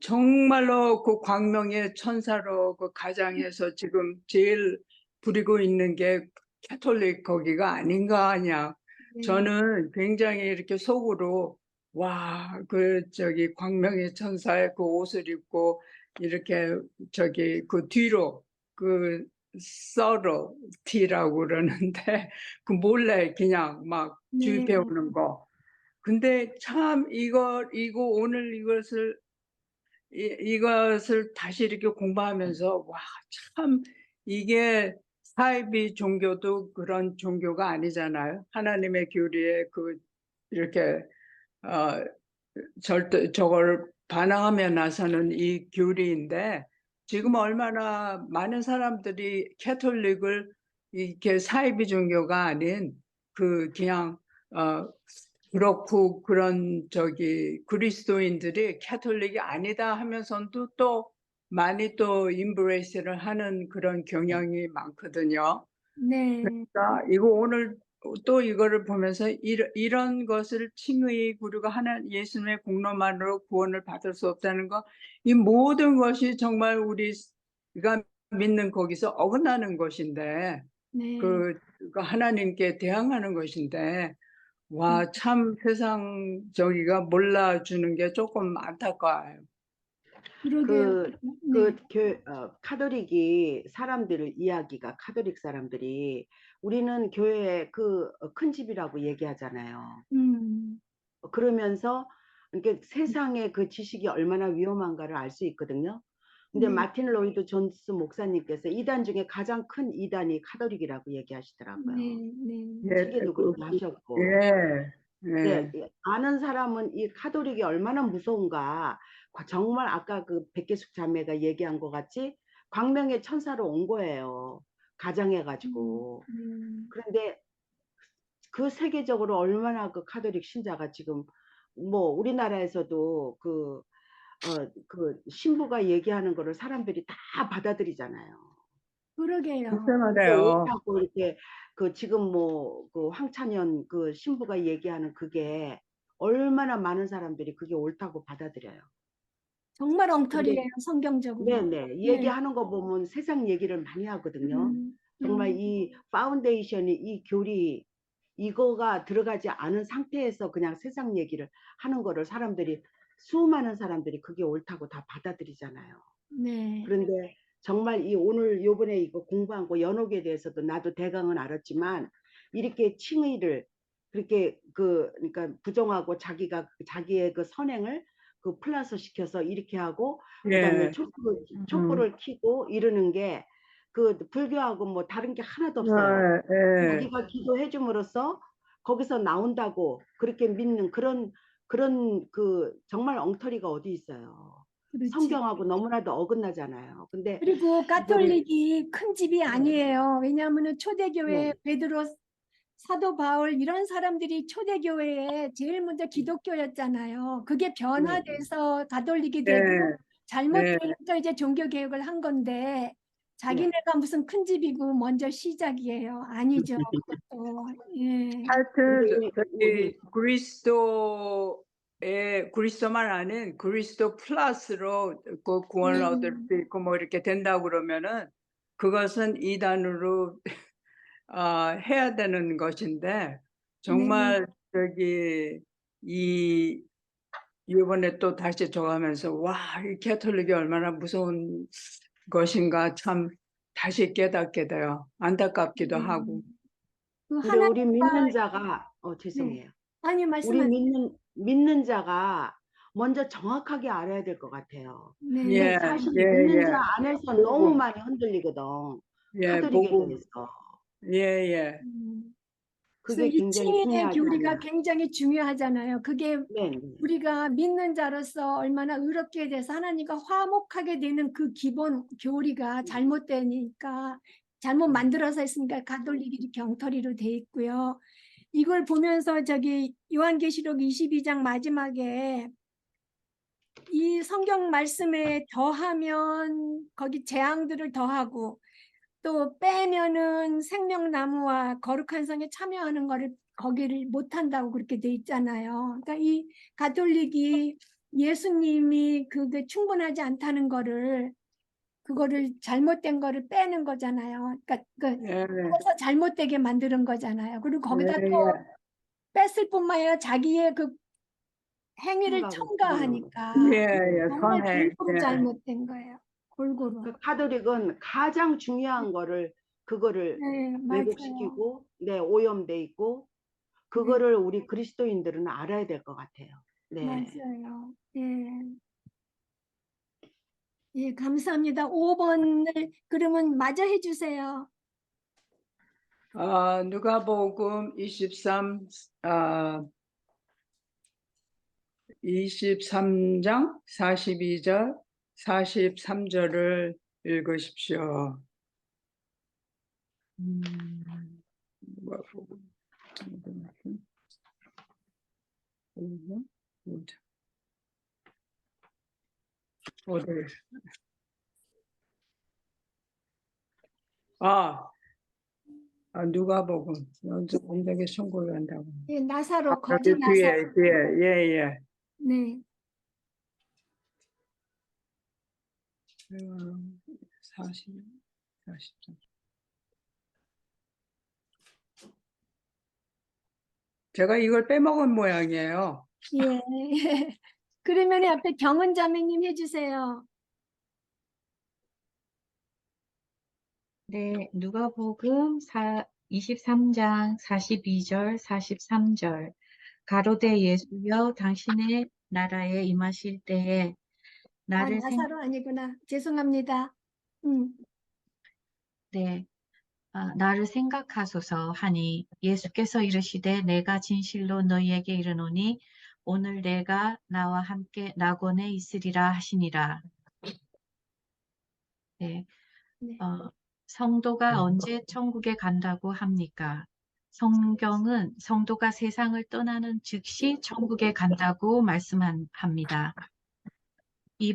정말로 그 광명의 천사로 그 가장해서 지금 제일 부리고 있는 게 캐톨릭 거기가 아닌가 하냐. 네. 저는 굉장히 이렇게 속으로 와, 그 저기 광명의 천사의 그 옷을 입고 이렇게 저기 그 뒤로 그 서로 티라고 그러는데 그 몰래 그냥 막 주입해 네. 오는 거. 근데 참 이거 오늘 이것을 다시 이렇게 공부하면서 와, 참 이게 사이비 종교도 그런 종교가 아니잖아요. 하나님의 교리에 그 이렇게 어 절대 저걸 반항하며 나서는 이 교리인데 지금 얼마나 많은 사람들이 캐톨릭을 이렇게 사이비 종교가 아닌 그 그냥 그렇고 그런 저기 그리스도인들이 캐톨릭이 아니다 하면서도 또 많이 또 임브레이스를 하는 그런 경향이 많거든요. 네. 그러니까 이거 오늘 또 이거를 보면서 이런 것을 칭의 구류가 하는 예수님의 공로만으로 구원을 받을 수 없다는 거, 이 모든 것이 정말 우리가 믿는 거기서 어긋나는 것인데 네. 그 하나님께 대항하는 것인데 와, 참 세상 저기가 몰라주는 게 조금 안타까워요. 그러게요. 네. 카톨릭이 사람들을 이야기가 카톨릭 사람들이 우리는 교회 큰 집이라고 얘기하잖아요. 그러면서 이렇게 세상의 그 지식이 얼마나 위험한가를 알 수 있거든요. 근데 네. 마틴 로이드 존스 목사님께서 이단 중에 가장 큰 이단이 카톨릭이라고 얘기하시더라고요. 네. 네. 예, 책에도 그렇게 하셨고. 예, 네, 예. 아는 사람은 이 카톨릭이 얼마나 무서운가. 정말 아까 그 백계숙 자매가 얘기한 것 같이 광명의 천사로 온 거예요. 가장해가지고. 그런데 그 세계적으로 얼마나 그 카톨릭 신자가 지금 뭐 우리나라에서도 그 신부가 얘기하는 거를 사람들이 다 받아들이잖아요. 그러게요. 글쎄 그게 말이에요. 옳다고 이렇게 지금 뭐 그 황찬현 그 신부가 얘기하는 그게 얼마나 많은 사람들이 그게 옳다고 받아들여요. 정말 근데 엉터리예요, 성경적으로. 네네 네. 얘기하는 거 보면 세상 얘기를 많이 하거든요. 정말 음. 이 파운데이션이 이 교리 이거가 들어가지 않은 상태에서 그냥 세상 얘기를 하는 거를 수많은 사람들이 그게 옳다고 다 받아들이잖아요. 네. 그런데 정말 오늘 요번에 이거 공부한 거 연옥에 대해서도 나도 대강은 알았지만 이렇게 칭의를 그렇게 그러니까 부정하고 자기가 자기의 그 선행을 그 플러스 시켜서 이렇게 하고 그다음에 예. 촛불을 켜고 이러는 게 그 불교하고 뭐 다른 게 하나도 없어요. 예. 자기가 기도해 줌으로써 거기서 나온다고 그렇게 믿는 그런 그 정말 엉터리가 어디 있어요. 그렇지. 성경하고 너무나도 어긋나잖아요. 근데 그리고 이거를 가톨릭이 큰 집이 아니에요. 왜냐하면은 초대교회 네. 베드로, 사도 바울 이런 사람들이 초대교회에 제일 먼저 기독교였잖아요. 그게 변화돼서 가톨릭이 되고 예. 잘못되니까 이제 종교개혁을 한 건데 자기네가 무슨 큰 집이고 먼저 시작이에요. 아니죠. 그것도. 예. 하여튼 근데 우리 그리스도만 아닌 그리스도 플러스로 그 구원을 얻을 수 있고 뭐 이렇게 된다고 그러면은 그것은 이단으로 해야 되는 것인데 정말 이번에 또 다시 저가면서 와, 이 캐톨릭이 얼마나 무서운 것인가 참 다시 깨닫게 돼요. 안타깝기도 하고. 그 근데 우리 믿는 하나님과 자가 네. 죄송해요. 아니 우리 말씀하세요. 믿는 자가 먼저 정확하게 알아야 될 것 같아요. 네. 근데 예, 사실 예, 믿는 예. 자 안에서 너무 많이 흔들리거든. 예, 카톨릭에 보고, 대해서. 예, 예. 그래서 그게 이 굉장히 칭의의 중요하지 교리가 않나. 굉장히 중요하잖아요. 그게 네. 우리가 믿는 자로서 얼마나 의롭게 돼서 하나님과 화목하게 되는 그 기본 교리가 잘못되니까 잘못 만들어서 했으니까 가톨릭이 이렇게 엉터리로 돼 있고요. 이걸 보면서 저기 요한계시록 22장 마지막에 이 성경 말씀에 더하면 거기 재앙들을 더하고 또 빼면은 생명나무와 거룩한 성에 참여하는 거를 거기를 못한다고 그렇게 돼 있잖아요. 그러니까 이 가톨릭이 예수님이 그게 충분하지 않다는 거를 그거를 잘못된 거를 빼는 거잖아요. 그러니까 예, 그래서 잘못되게 만드는 거잖아요. 그리고 거기다 예, 또 뺐을 뿐만 아니라 자기의 그 행위를 첨가하고 첨가하니까 예, 예, 정말 선행. 골고루 예, 잘못된 거예요. 골고루. 그 카톨릭은 가장 중요한 거를 그거를 네, 맞아요. 왜곡시키고 오염돼 있고 네, 그거를 우리 그리스도인들은 알아야 될 것 같아요. 네. 맞아요. 예. 예, 감사합니다. 5번을 그러면 마저 해주세요. 누가복음 23장 42절, 43절을 읽으십시오. 누가복음. 어디? 누가복음. 언제게 선고를 한다고. 예, 나사로, 거지 여기 나사로. 뒤에, 예. 네. 43. 제가 이걸 빼먹은 모양이에요. 예. 그러면 앞에 경은 자매님 해주세요. 네, 누가복음 23장 42절, 43절. 가로되 예수여 당신의 나라에 임하실 때에 나를 나사로 아니구나. 죄송합니다. 나를 생각하소서 하니 예수께서 이르시되 내가 진실로 너희에게 이르노니 오늘 내가 나와 함께 낙원에 있으리라 하시니라. 네. 네. 성도가 언제 천국에 간다고 합니까? 성경은 성도가 세상을 떠나는 즉시 천국에 간다고 말씀합니다. 이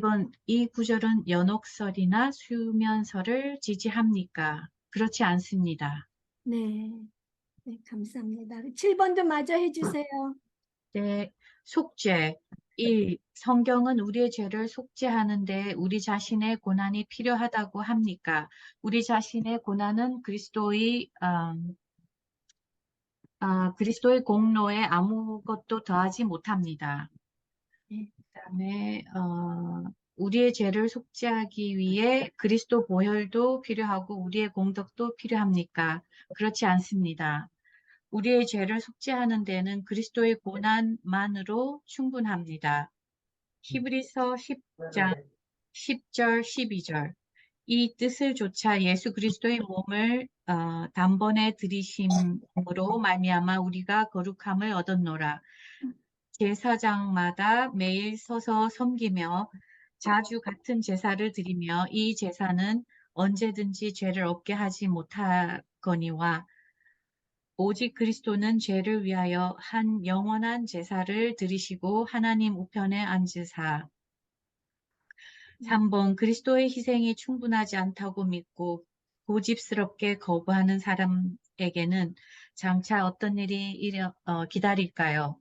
구절은 연옥설이나 수면설을 지지합니까? 그렇지 않습니다. 네. 네, 감사합니다. 7번도 마저 해주세요. 네, 속죄. 1. 성경은 우리의 죄를 속죄하는데 우리 자신의 고난이 필요하다고 합니까? 우리 자신의 고난은 그리스도의 공로에 아무것도 더하지 못합니다. 그다음에 우리의 죄를 속죄하기 위해 그리스도 보혈도 필요하고 우리의 공덕도 필요합니까? 그렇지 않습니다. 우리의 죄를 속죄하는 데는 그리스도의 고난만으로 충분합니다. 히브리서 10장 10절 12절. 이 뜻을 조차 예수 그리스도의 몸을 단번에 들이심으로 말미암아 우리가 거룩함을 얻었노라. 제사장마다 매일 서서 섬기며 자주 같은 제사를 드리며 이 제사는 언제든지 죄를 없게 하지 못하거니와 오직 그리스도는 죄를 위하여 한 영원한 제사를 드리시고 하나님 우편에 앉으사 3번 그리스도의 희생이 충분하지 않다고 믿고 고집스럽게 거부하는 사람에게는 장차 어떤 일이 기다릴까요?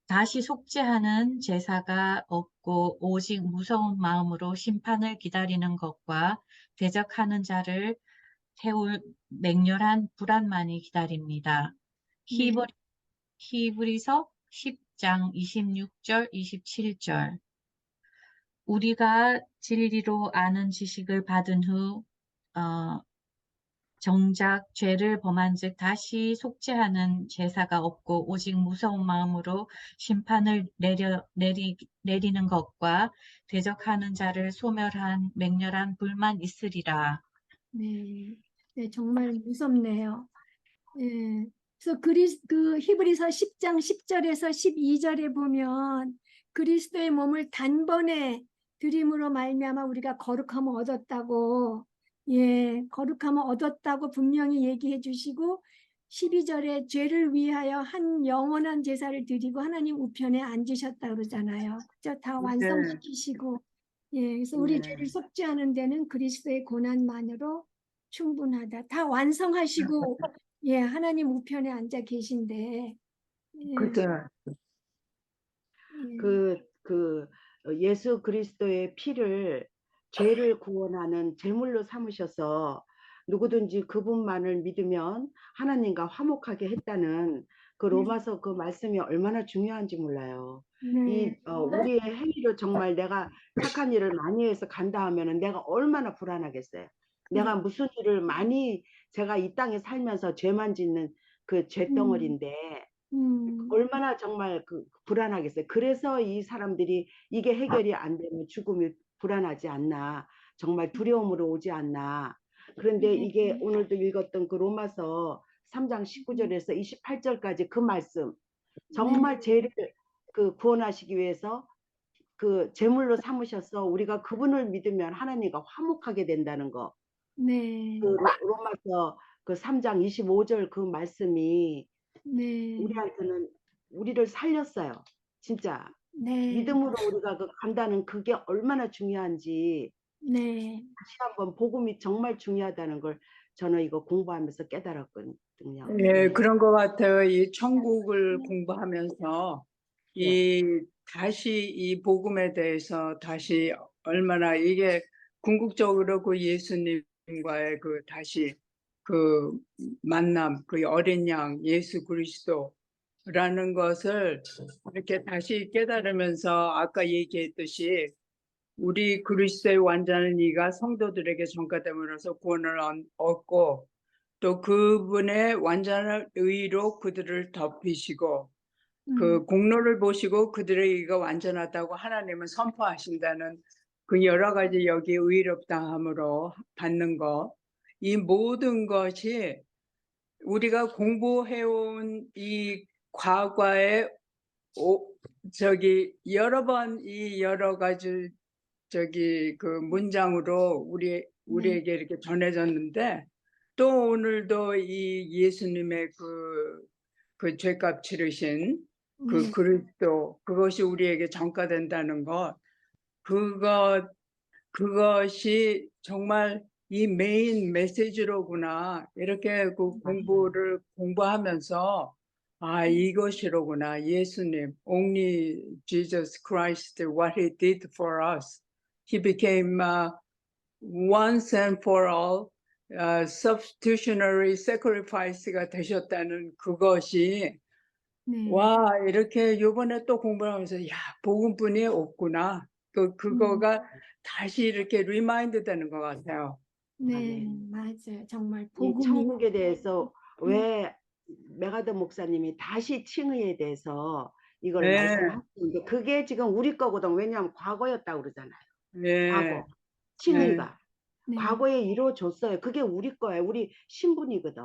다시 속죄하는 제사가 없고 오직 무서운 마음으로 심판을 기다리는 것과 대적하는 자를 태울 맹렬한 불안만이 기다립니다. 네. 히브리서 10장 26절 27절. 우리가 진리로 아는 지식을 받은 후 정작 죄를 범한즉 다시 속죄하는 제사가 없고 오직 무서운 마음으로 심판을 내리는 것과 대적하는 자를 소멸한 맹렬한 불만 있으리라. 네, 네, 정말 무섭네요. 예, 그래서 그 히브리서 10장 10절에서 12절에 보면 그리스도의 몸을 단번에 드림으로 말미암아 우리가 거룩함을 얻었다고, 예, 거룩함을 얻었다고 분명히 얘기해 주시고 12절에 죄를 위하여 한 영원한 제사를 드리고 하나님 우편에 앉으셨다 그러잖아요. 그죠? 다 완성시키시고, 예, 그래서 우리 네. 죄를 속죄하는 데는 그리스도의 고난만으로 충분하다. 다 완성하시고, 예, 하나님 우편에 앉아 계신데, 예, 그죠. 예, 예수 그리스도의 피를 죄를 구원하는 제물로 삼으셔서 누구든지 그분만을 믿으면 하나님과 화목하게 했다는 그 로마서 그 말씀이 얼마나 중요한지 몰라요. 네, 우리의 행위로 정말 내가 착한 일을 많이 해서 간다 하면은 내가 얼마나 불안하겠어요. 내가 무슨 일을 많이 제가 이 땅에 살면서 죄만 짓는 그 죄덩어리인데 얼마나 정말 불안하겠어요. 그래서 이 사람들이 이게 해결이 안 되면 죽음이 불안하지 않나. 정말 두려움으로 오지 않나. 그런데 이게 오늘도 읽었던 그 로마서 3장 19절에서 28절까지 그 말씀. 정말 죄를 구원하시기 위해서 그 제물로 삼으셔서 우리가 그분을 믿으면 하나님과 화목하게 된다는 거. 네, 그 로마서 그 3장 25절 그 말씀이 네, 우리한테는 우리를 살렸어요. 진짜 네, 믿음으로 우리가 간다는 그게 얼마나 중요한지 네, 다시 한번 복음이 정말 중요하다는 걸 저는 이거 공부하면서 깨달았거든요. 예, 네. 그런 것 같아요. 이 천국을 공부하면서 다시 이 복음에 대해서 다시 얼마나 이게 궁극적으로 그 예수님과의 그 다시 그 만남, 그 어린 양 예수 그리스도라는 것을 이렇게 다시 깨달으면서 아까 얘기했듯이 우리 그리스도의 완전한 이가 성도들에게 전가됨으로써 구원을 얻고 또 그분의 완전한 의로 그들을 덮이시고 그 공로를 보시고 그들의 의가 완전하다고 하나님은 선포하신다는 그 여러 가지 여기 의롭다함으로 받는 것, 이 모든 것이 우리가 공부해온 이 과거의 여러 번 이 여러 가지 그 문장으로 우리에게 이렇게 전해졌는데 또 오늘도 이 예수님의 그 죄값 치르신 그 그리스도 그것이 우리에게 전가된다는 것 그것이 정말 이 메인 메시지로구나 이렇게 그 공부를 공부하면서 아 이것이로구나 예수님 only Jesus Christ what he did for us he became once and for all substitutionary sacrifice가 되셨다는 그것이 와 이렇게 요번에 또 공부를 하면서 야 복음뿐이 없구나 그거가 다시 이렇게 리마인드 되는 것 같아요. 네, 맞아요. 정말 이 복음이, 천국에 대해서 왜 메가더 목사님이 다시 칭의에 대해서 이걸 네. 말씀하시는데 그게 지금 우리 거거든. 왜냐하면 과거였다고 그러잖아요. 네. 과거. 칭의가. 네. 과거에 이루어졌어요. 그게 우리 거예요. 우리 신분이거든.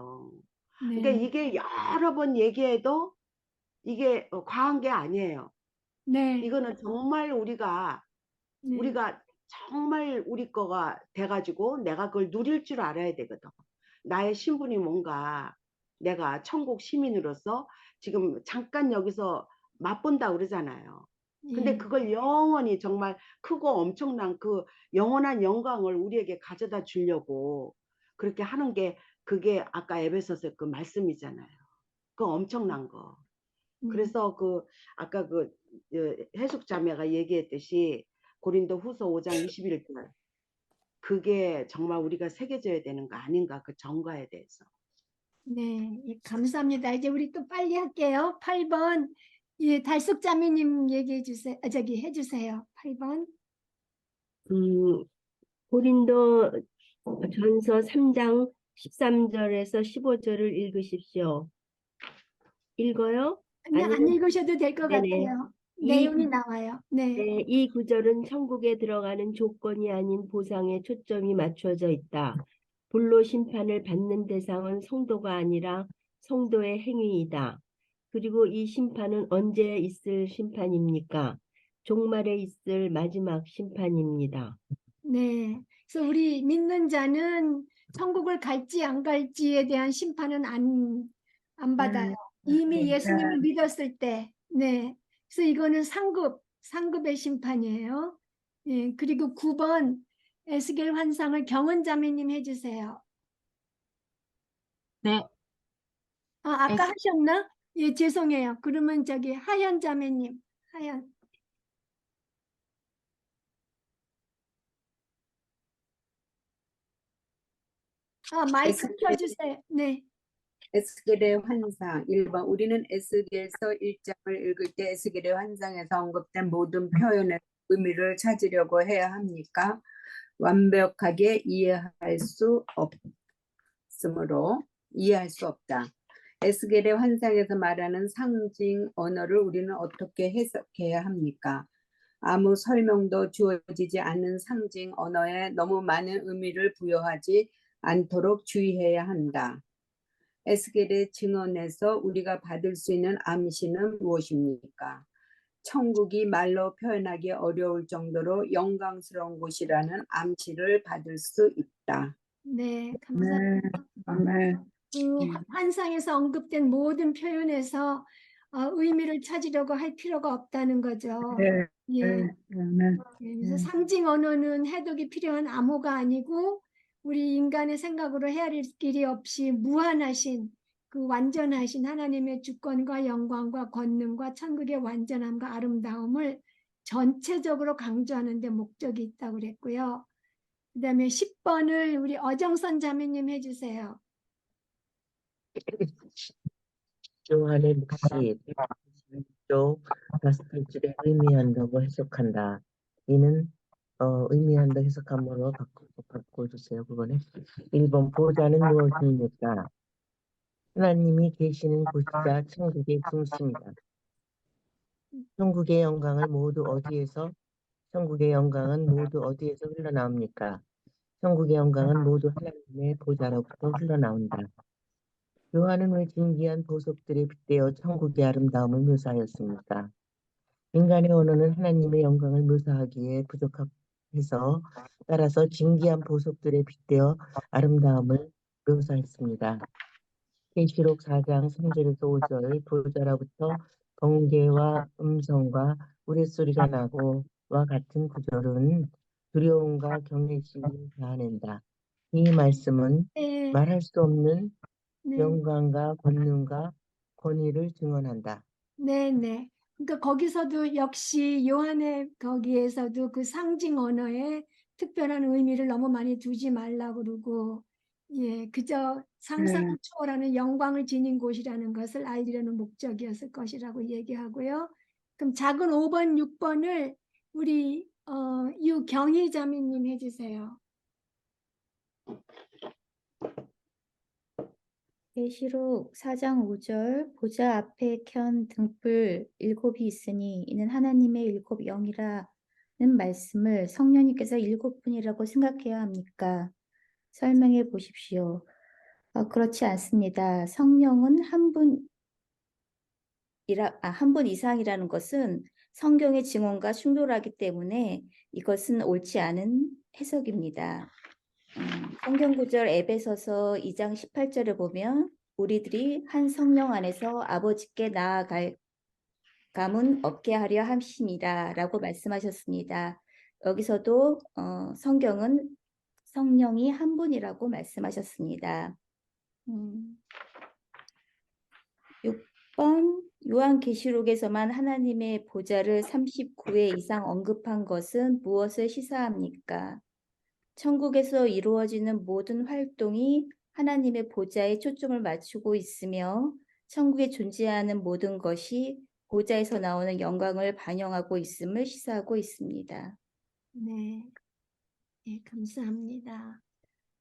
그러니까 네. 이게 여러 번 얘기해도 이게 과한 게 아니에요. 네. 이거는 정말 우리가 네. 정말 우리 거가 돼가지고 내가 그걸 누릴 줄 알아야 되거든. 나의 신분이 뭔가 내가 천국 시민으로서 지금 잠깐 여기서 맛본다 그러잖아요. 근데 예. 그걸 영원히 정말 크고 엄청난 그 영원한 영광을 우리에게 가져다 주려고 그렇게 하는 게 그게 아까 에베소서 그 말씀이잖아요. 그 엄청난 거. 그래서 그 아까 그 해숙 자매가 얘기했듯이 고린도 후서 5장 21절 그게 정말 우리가 새겨져야 되는 거 아닌가 그 정과에 대해서. 네, 예, 감사합니다. 이제 우리 또 빨리 할게요. 8번 예, 달숙자매님 얘기해 주세요. 저기 해주세요. 8번. 고린도 전서 3장 13절에서 15절을 읽으십시오. 읽어요? 아니, 안 아니면 읽으셔도 될 것 네네. 같아요. 이 내용이 나와요. 네. 네, 이 구절은 천국에 들어가는 조건이 아닌 보상에 초점이 맞춰져 있다. 불로 심판을 받는 대상은 성도가 아니라 성도의 행위이다. 그리고 이 심판은 언제 있을 심판입니까? 종말에 있을 마지막 심판입니다. 네. 그래서 우리 믿는 자는 천국을 갈지 안 갈지에 대한 심판은 안 받아요. 이미 예수님을 믿었을 때. 네. 그래서 이거는 상급의 심판이에요. 예. 그리고 9번 에스겔 환상을 경은 자매님 해주세요. 네. 아, 아까 하셨나? 예, 죄송해요. 그러면 저기 하연 자매님. 하연. 아, 마이크 켜주세요. 네. 에스겔의 환상 1번 우리는 에스겔서 1장을 읽을 때 에스겔의 환상에서 언급된 모든 표현의 의미를 찾으려고 해야 합니까? 완벽하게 이해할 수 없으므로 이해할 수 없다. 에스겔의 환상에서 말하는 상징 언어를 우리는 어떻게 해석해야 합니까? 아무 설명도 주어지지 않는 상징 언어에 너무 많은 의미를 부여하지 않도록 주의해야 한다. 에스겔의 증언에서 우리가 받을 수 있는 암시는 무엇입니까? 천국이 말로 표현하기 어려울 정도로 영광스러운 곳이라는 암시를 받을 수 있다. 네, 감사합니다. 그 환상에서 언급된 모든 표현에서 의미를 찾으려고 할 필요가 없다는 거죠. 예. 그래서 상징 언어는 해독이 필요한 암호가 아니고 우리 인간의 생각으로 헤아릴 길이 없이 무한하신 그 완전하신 하나님의 주권과 영광과 권능과 천국의 완전함과 아름다움을 전체적으로 강조하는 데 목적이 있다고 그랬고요. 그 다음에 10번을 우리 어정선 자매님 해주세요. 요한의 묵시 126조 5줄에 의미한다고 해석한다. 이는 의미한다 해석함으로 바꿔주세요. 그거는 1번 보좌는 무엇입니까? 하나님이 계시는 곳이자 천국의 중심이다. 천국의 영광은 모두 어디에서 흘러나옵니까? 천국의 영광은 모두 하나님의 보좌로부터 흘러나온다. 요한은 왜 진귀한 보석들에 빗대어 천국의 아름다움을 묘사하였습니까? 인간의 언어는 하나님의 영광을 묘사하기에 부족해서 따라서 진귀한 보석들에 빗대어 아름다움을 묘사했습니다. 계시록 4장 3절에서 5절 보좌로부터 번개와 음성과 우레소리가 나고와 같은 구절은 두려움과 경외심을 나타낸다. 이 말씀은 네, 말할 수 없는 네. 영광과 권능과 권위를 증언한다. 네네. 그러니까 거기서도 역시 요한의 거기에서도 그 상징 언어에 특별한 의미를 너무 많이 두지 말라고 그러고, 예, 그저 상상을 초월하는 영광을 지닌 곳이라는 것을 알리려는 목적이었을 것이라고 얘기하고요. 그럼 작은 5번, 6번을 우리 유경희 자매님 해주세요. 계시록 4장 5절 보좌 앞에 켠 등불 7이 있으니 이는 하나님의 7 영이라는 말씀을 성령님께서 7분이라고 생각해야 합니까? 설명해 보십시오. 그렇지 않습니다. 성령은 한 분 이상이라는 것은 성경의 증언과 충돌하기 때문에 이것은 옳지 않은 해석입니다. 성경 구절 에베소서 2장 18절에 보면 우리들이 한 성령 안에서 아버지께 나아갈 감은 없게 하려 함이니라 라고 말씀하셨습니다. 여기서도 성경은 성령이 한 분이라고 말씀하셨습니다. 6번 요한계시록에서만 하나님의 보좌를 39회 이상 언급한 것은 무엇을 시사합니까? 천국에서 이루어지는 모든 활동이 하나님의 보좌에 초점을 맞추고 있으며 천국에 존재하는 모든 것이 보좌에서 나오는 영광을 반영하고 있음을 시사하고 있습니다. 네, 네, 감사합니다.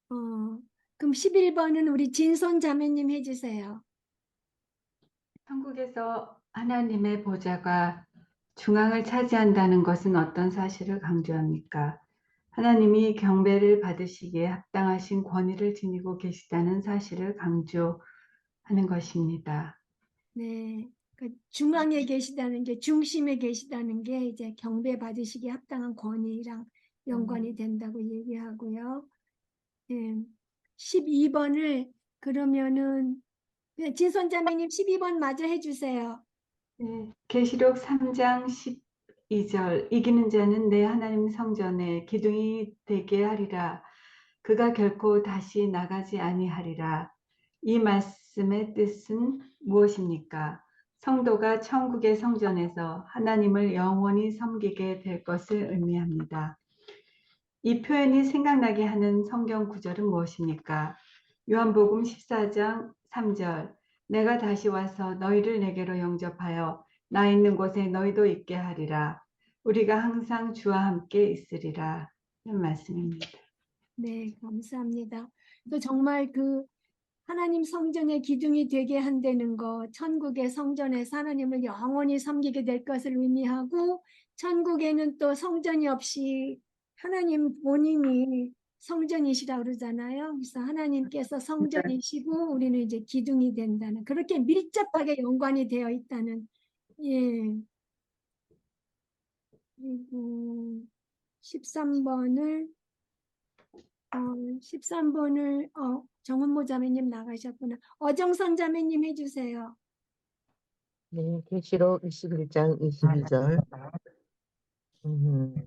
그럼 11번은 우리 진손 자매님 해주세요. 천국에서 하나님의 보좌가 중앙을 차지한다는 것은 어떤 사실을 강조합니까? 하나님이 경배를 받으시기에 합당하신 권위를 지니고 계시다는 사실을 강조하는 것입니다. 네, 그 중앙에 계시다는 게, 중심에 계시다는 게 이제 경배 받으시기에 합당한 권위랑 연관이 된다고 얘기하고요. 네, 12번을 그러면은 진손자매님 12번 마저 해주세요. 네, 계시록 3장 12절 이기는 자는 내 하나님 성전에 기둥이 되게 하리라. 그가 결코 다시 나가지 아니하리라. 이 말씀의 뜻은 무엇입니까? 성도가 천국의 성전에서 하나님을 영원히 섬기게 될 것을 의미합니다. 이 표현이 생각나게 하는 성경 구절은 무엇입니까? 요한복음 14장 3절 내가 다시 와서 너희를 내게로 영접하여 나 있는 곳에 너희도 있게 하리라. 우리가 항상 주와 함께 있으리라. 이런 말씀입니다. 네, 감사합니다. 또 정말 그 하나님 성전의 기둥이 되게 한다는 거, 천국의 성전에서 하나님을 영원히 섬기게 될 것을 의미하고, 천국에는 또 성전이 없이 하나님 본인이 성전이시라고 그러잖아요. 그래서 하나님께서 성전이시고 우리는 이제 기둥이 된다는, 그렇게 밀접하게 연관이 되어 있다는. 예. 그리고 13번을 정은모 자매님 나가셨구나. 어정선 자매님 해주세요. 네, 계시록 21장 22절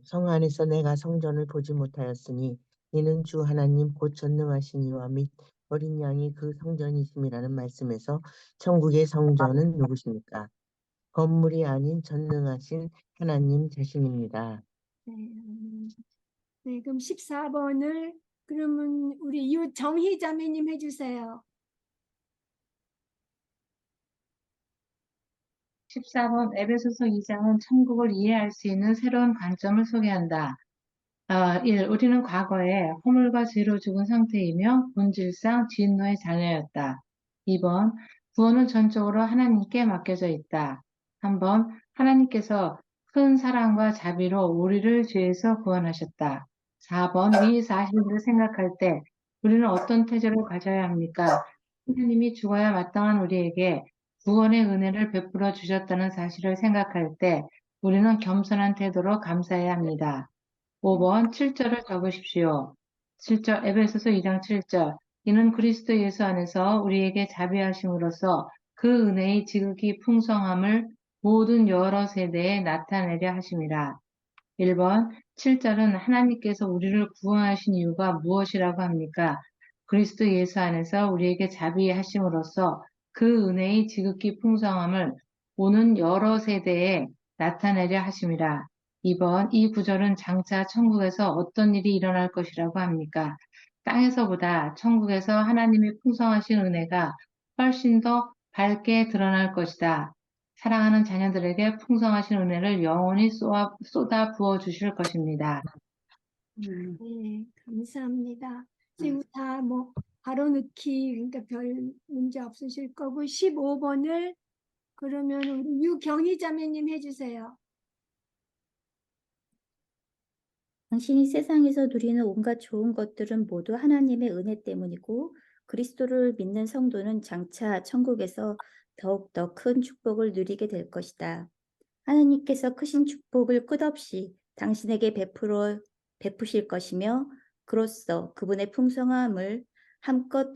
성 안에서 내가 성전을 보지 못하였으니 이는 주 하나님 곧 전능하신 이와 및 어린 양이 그 성전이심이라는 말씀에서 천국의 성전은 누구십니까? 건물이 아닌 전능하신 하나님 자신입니다. 네, 그럼 14번을 그러면 우리 유정희 자매님 해주세요. 14번 에베소서 2장은 천국을 이해할 수 있는 새로운 관점을 소개한다. 1. 우리는 과거에 허물과 죄로 죽은 상태이며 본질상 진노의 자녀였다. 2번 구원은 전적으로 하나님께 맡겨져 있다. 3번 하나님께서 큰 사랑과 자비로 우리를 죄에서 구원하셨다. 4번 이 사실을 생각할 때 우리는 어떤 태도를 가져야 합니까? 하나님이 죽어야 마땅한 우리에게 구원의 은혜를 베풀어 주셨다는 사실을 생각할 때 우리는 겸손한 태도로 감사해야 합니다. 5번 7절을 적으십시오. 7절 에베소서 2장 7절 이는 그리스도 예수 안에서 우리에게 자비하심으로써 그 은혜의 지극히 풍성함을 모든 여러 세대에 나타내려 하심이라. 1번 7절은 하나님께서 우리를 구원하신 이유가 무엇이라고 합니까? 그리스도 예수 안에서 우리에게 자비하심으로써 그 은혜의 지극히 풍성함을 오는 여러 세대에 나타내려 하심이라. 2번 이 구절은 장차 천국에서 어떤 일이 일어날 것이라고 합니까? 땅에서보다 천국에서 하나님의 풍성하신 은혜가 훨씬 더 밝게 드러날 것이다. 사랑하는 자녀들에게 풍성하신 은혜를 영원히 쏟아 부어 주실 것입니다. 네, 감사합니다. 지금 다 바로 넣기 그러니까 별 문제 없으실 거고 15번을 그러면 우리 유경희 자매님 해주세요. 당신이 세상에서 누리는 온갖 좋은 것들은 모두 하나님의 은혜 때문이고 그리스도를 믿는 성도는 장차 천국에서 더욱더 큰 축복을 누리게 될 것이다. 하나님께서 크신 축복을 끝없이 당신에게 베푸실 것이며 그로써 그분의 풍성함을 한껏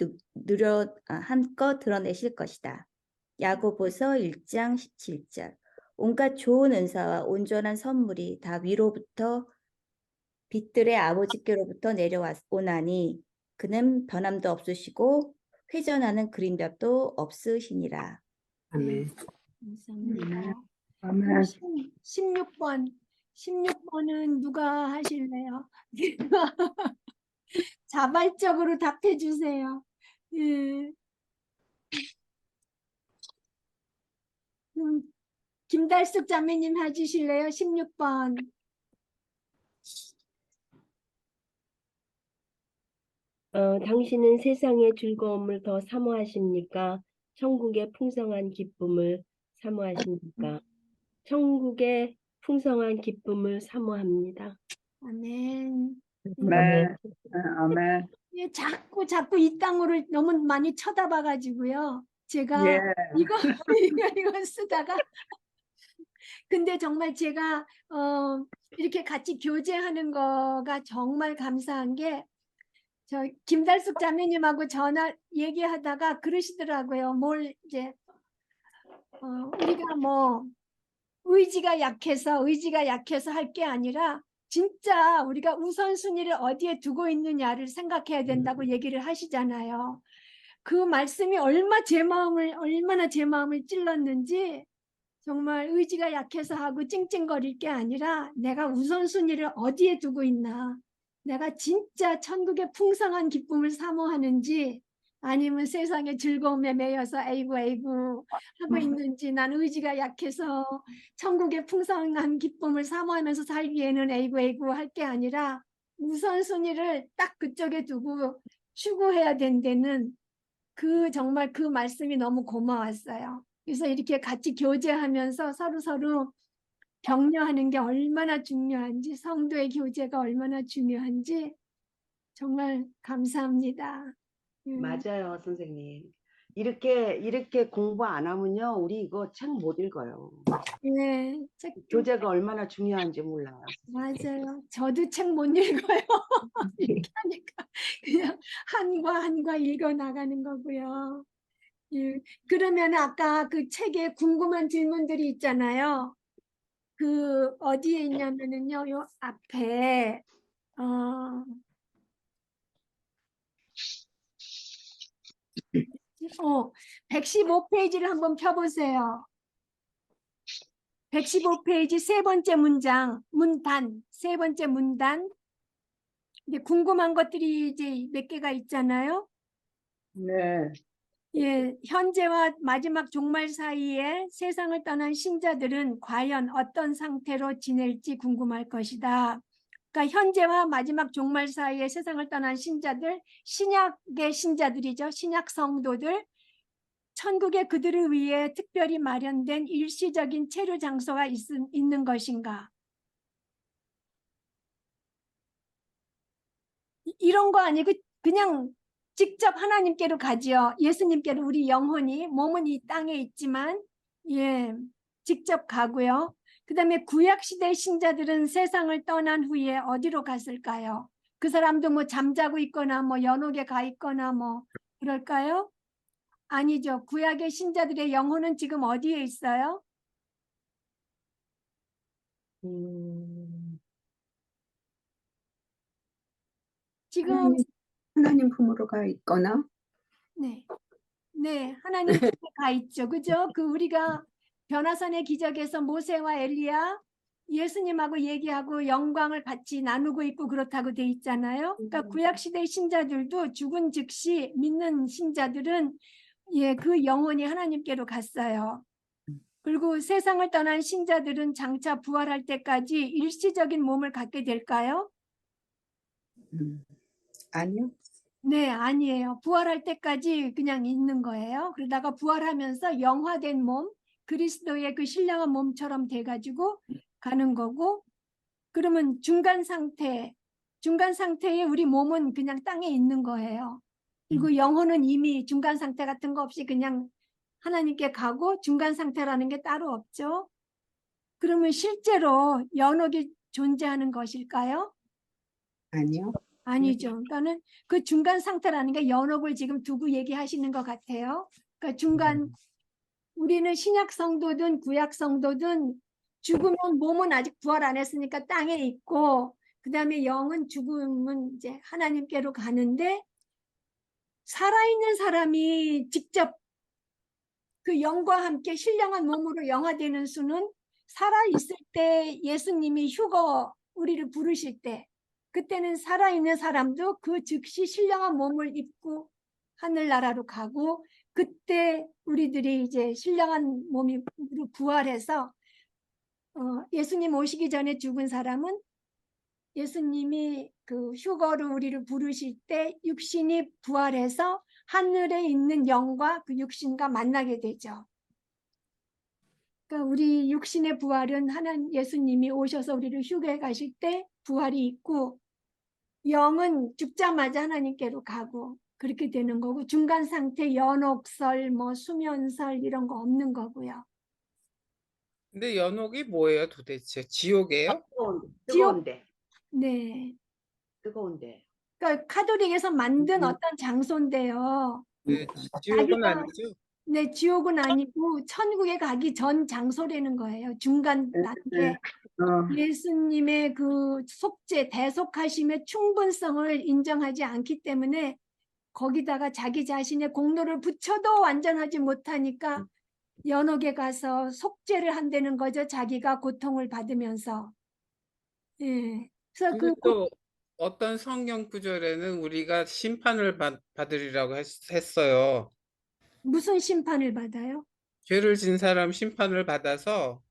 드러내실 것이다. 야고보서 1장 17절. 온갖 좋은 은사와 온전한 선물이 다 위로부터 빛들의 아버지께로부터 내려오나니 그는 변함도 없으시고 회전하는 그림자도 없으시니라. 아멘. 감사합니다. 아멘. 16번은 누가 하실래요? 자발적으로 답해 주세요. 예. 김달숙 자매님 해주실래요? 16번. 당신은 세상의 즐거움을 더 사모하십니까? 천국의 풍성한 기쁨을 사모하십니까? 천국의 풍성한 기쁨을 사모합니다. 아멘. 아멘. 아멘. 예, 자꾸 이 땅으로 너무 많이 쳐다봐 가지고요. 제가 예. 이거 쓰다가 근데 정말 제가 이렇게 같이 교제하는 거가 정말 감사한 게 저 김달숙 자매님하고 전화 얘기하다가 그러시더라고요. 뭘 이제 우리가 뭐 의지가 약해서 할 게 아니라 진짜 우리가 우선순위를 어디에 두고 있느냐를 생각해야 된다고 얘기를 하시잖아요. 그 말씀이 얼마나 제 마음을 찔렀는지 정말 의지가 약해서 하고 찡찡거릴 게 아니라 내가 우선순위를 어디에 두고 있나, 내가 진짜 천국의 풍성한 기쁨을 사모하는지 아니면 세상의 즐거움에 매여서 아이고 하고 있는지, 난 의지가 약해서 천국의 풍성한 기쁨을 사모하면서 살기에는 아이고 할 게 아니라 우선순위를 딱 그쪽에 두고 추구해야 된다는 정말 그 말씀이 너무 고마웠어요. 그래서 이렇게 같이 교제하면서 서로 격려하는 게 얼마나 중요한지, 성도의 교제가 얼마나 중요한지 정말 감사합니다. 맞아요, 선생님. 이렇게 공부 안 하면요, 우리 이거 책 못 읽어요. 네, 교재가 얼마나 중요한지 몰라요. 맞아요. 저도 책 못 읽어요. 이렇게 하니까 그냥 한과 읽어 나가는 거고요. 예, 그러면 아까 그 책에 궁금한 질문들이 있잖아요. 그 어디에 있냐면은요, 요 앞에 115페이지를 한번 펴보세요. 115페이지 세 번째 세 번째 문단. 이제 궁금한 것들이 이제 몇 개가 있잖아요. 네. 예, 현재와 마지막 종말 사이에 세상을 떠난 신자들은 과연 어떤 상태로 지낼지 궁금할 것이다. 그러니까 현재와 마지막 종말 사이에 세상을 떠난 신자들, 신약의 신자들이죠. 신약 성도들, 천국에 그들을 위해 특별히 마련된 일시적인 체류 장소가 있는 것인가? 이런 거 아니고 그냥 직접 하나님께로 가지요. 예수님께로 우리 영혼이, 몸은 이 땅에 있지만 직접 가고요. 그 다음에 구약시대 신자들은 세상을 떠난 후에 어디로 갔을까요? 그 사람도 뭐 잠자고 있거나 뭐 연옥에 가 있거나 뭐 그럴까요? 아니죠. 구약의 신자들의 영혼은 지금 어디에 있어요? 지금 하나님 품으로 가 있거나 네, 하나님 품에 가 있죠. 그죠? 우리가 변화산의 기적에서 모세와 엘리야 예수님하고 얘기하고 영광을 같이 나누고 있고 그렇다고 돼 있잖아요. 그러니까 구약시대 신자들도 죽은 즉시 믿는 신자들은 그 영혼이 하나님께로 갔어요. 그리고 세상을 떠난 신자들은 장차 부활할 때까지 일시적인 몸을 갖게 될까요? 아니요. 네, 아니에요. 부활할 때까지 그냥 있는 거예요. 그러다가 부활하면서 영화된 몸, 그리스도의 그 신령한 몸처럼 돼가지고 가는 거고, 그러면 중간 상태에 우리 몸은 그냥 땅에 있는 거예요. 그리고 영혼은 이미 중간 상태 같은 거 없이 그냥 하나님께 가고 중간 상태라는 게 따로 없죠. 그러면 실제로 연옥이 존재하는 것일까요? 아니요. 아니죠. 그러니까는 그 중간 상태라는 게 연옥을 지금 두고 얘기하시는 것 같아요. 그러니까 중간, 우리는 신약 성도든 구약 성도든 죽으면 몸은 아직 부활 안 했으니까 땅에 있고, 그 다음에 영은 죽으면 이제 하나님께로 가는데, 살아있는 사람이 직접 그 영과 함께 신령한 몸으로 영화되는 수는 살아있을 때 예수님이 휴거 우리를 부르실 때, 그때는 살아있는 사람도 그 즉시 신령한 몸을 입고 하늘나라로 가고, 그때 우리들이 이제 신령한 몸이 부활해서 예수님 오시기 전에 죽은 사람은 예수님이 그 휴거로 우리를 부르실 때 육신이 부활해서 하늘에 있는 영과 그 육신과 만나게 되죠. 그러니까 우리 육신의 부활은 하나님 예수님이 오셔서 우리를 휴거해 가실 때 부활이 있고, 영은 죽자마자 하나님께로 가고 그렇게 되는 거고, 중간 상태 연옥설, 뭐 수면설 이런 거 없는 거고요. 근데 연옥이 뭐예요, 도대체? 지옥이에요? 뜨거운데. 네. 뜨거운데. 그러니까 카톨릭에서 만든 어떤 장소인데요. 네, 지옥은 자기가 아니죠? 네, 지옥은 아니고 천국에 가기 전 장소라는 거예요. 중간 단계. 예수님의 그 속죄, 대속하심의 충분성을 인정하지 않기 때문에 거기다가 자기 자신의 공로를 붙여도 완전하지 못하니까 연옥에 가서 속죄를 한다는 거죠. 자기가 고통을 받으면서. 예. 그래서 근데 또 어떤 성경 구절에는 우리가 심판을 받으리라고 했어요. 무슨 심판을 받아요? 죄를 진 사람 심판을 받아서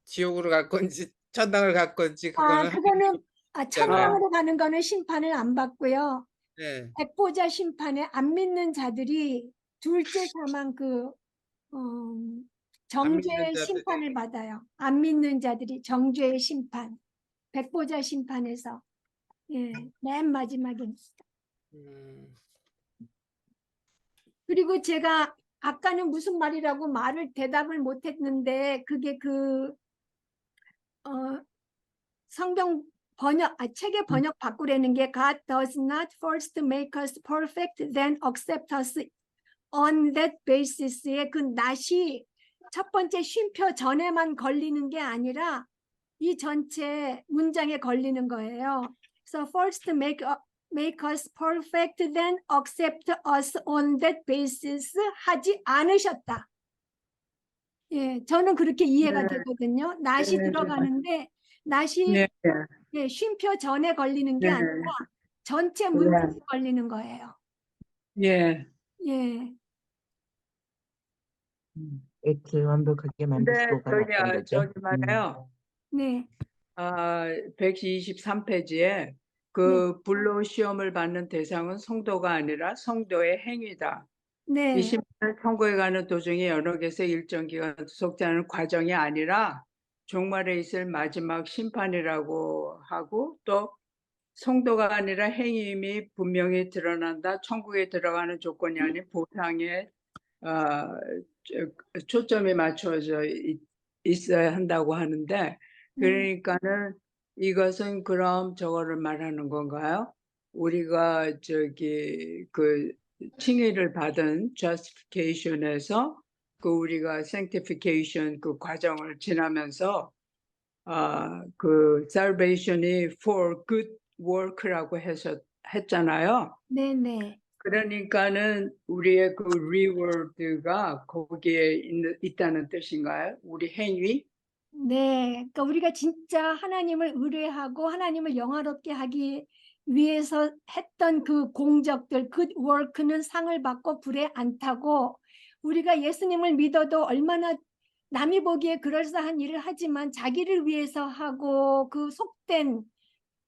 지옥으로 갈 건지 천당을 갈 건지 그거는 그거는 잖아요. 천당으로 가는 거는 심판을 안 받고요. 네. 백보자 심판에 안 믿는 자들이 둘째 사망 정죄의 자들이. 심판을 받아요. 안 믿는 자들이 정죄의 심판, 백보자 심판에서 맨 마지막에. 그리고 제가 아까는 무슨 말이라고 대답을 못했는데, 그게 성경 책의 번역 바꾸라는 게 God does not first make us perfect, then accept us on that basis의 그 낫이 첫 번째 쉼표 전에만 걸리는 게 아니라 이 전체 문장에 걸리는 거예요. So first make us perfect, then accept us on that basis 하지 않으셨다. 예, 저는 그렇게 이해가 되거든요. 낫이 들어가는데 낫이 쉼표 전에 걸리는 게 아니라 전체 문장에 걸리는 거예요. 예. 예. 액을 완벽하게 만들 근데 수가 없던 거죠. 저기 말이에요. 네. 123페이지에 그 불로 시험을 받는 대상은 성도가 아니라 성도의 행위다. 네. 이 심판은 천국에 가는 도중에 연옥에서 일정 기간 속죄하는 과정이 아니라 종말에 있을 마지막 심판이라고 하고, 또 성도가 아니라 행위임이 분명히 드러난다. 천국에 들어가는 조건이 아닌 보상에 초점이 맞춰져 있어야 한다고 하는데, 그러니까는 이것은 그럼 저거를 말하는 건가요? 우리가 그 칭의를 받은 justification에서 그 우리가 sanctification 그 과정을 지나면서 그 salvation이 for good work라고 했잖아요. 네네. 그러니까는 우리의 그 reward가 거기에 있다는 뜻인가요? 우리 행위? 네. 그러니까 우리가 진짜 하나님을 의뢰하고 하나님을 영화롭게 하기 위해서 했던 그 공적들, 그 work는 상을 받고 불에 안 타고, 우리가 예수님을 믿어도 얼마나 남이 보기에 그럴싸한 일을 하지만 자기를 위해서 하고 그 속된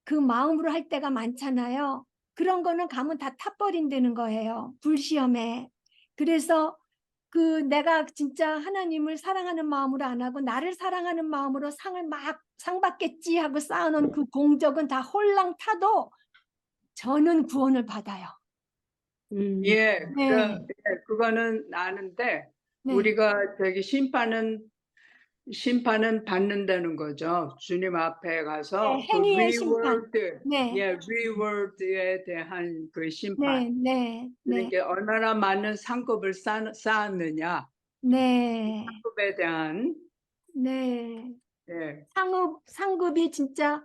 그 마음으로 할 때가 많잖아요. 그런 거는 가면 다 타버린다는 거예요. 불시험에. 그래서 그 내가 진짜 하나님을 사랑하는 마음으로 안 하고 나를 사랑하는 마음으로 상 받겠지 하고 쌓아놓은 그 공적은 다 홀랑 타도 저는 구원을 받아요. 예, 네, 그거는 아는데 네. 우리가 저기 심판은 받는다는 거죠. 주님 앞에 가서 네, 그 행위의 심판. 네, reward에 대한 그 심판. 네, 네, 네, 그러니까 얼마나 많은 상급을 쌓았느냐, 네, 상급에 대한 네. 예, 상급이 진짜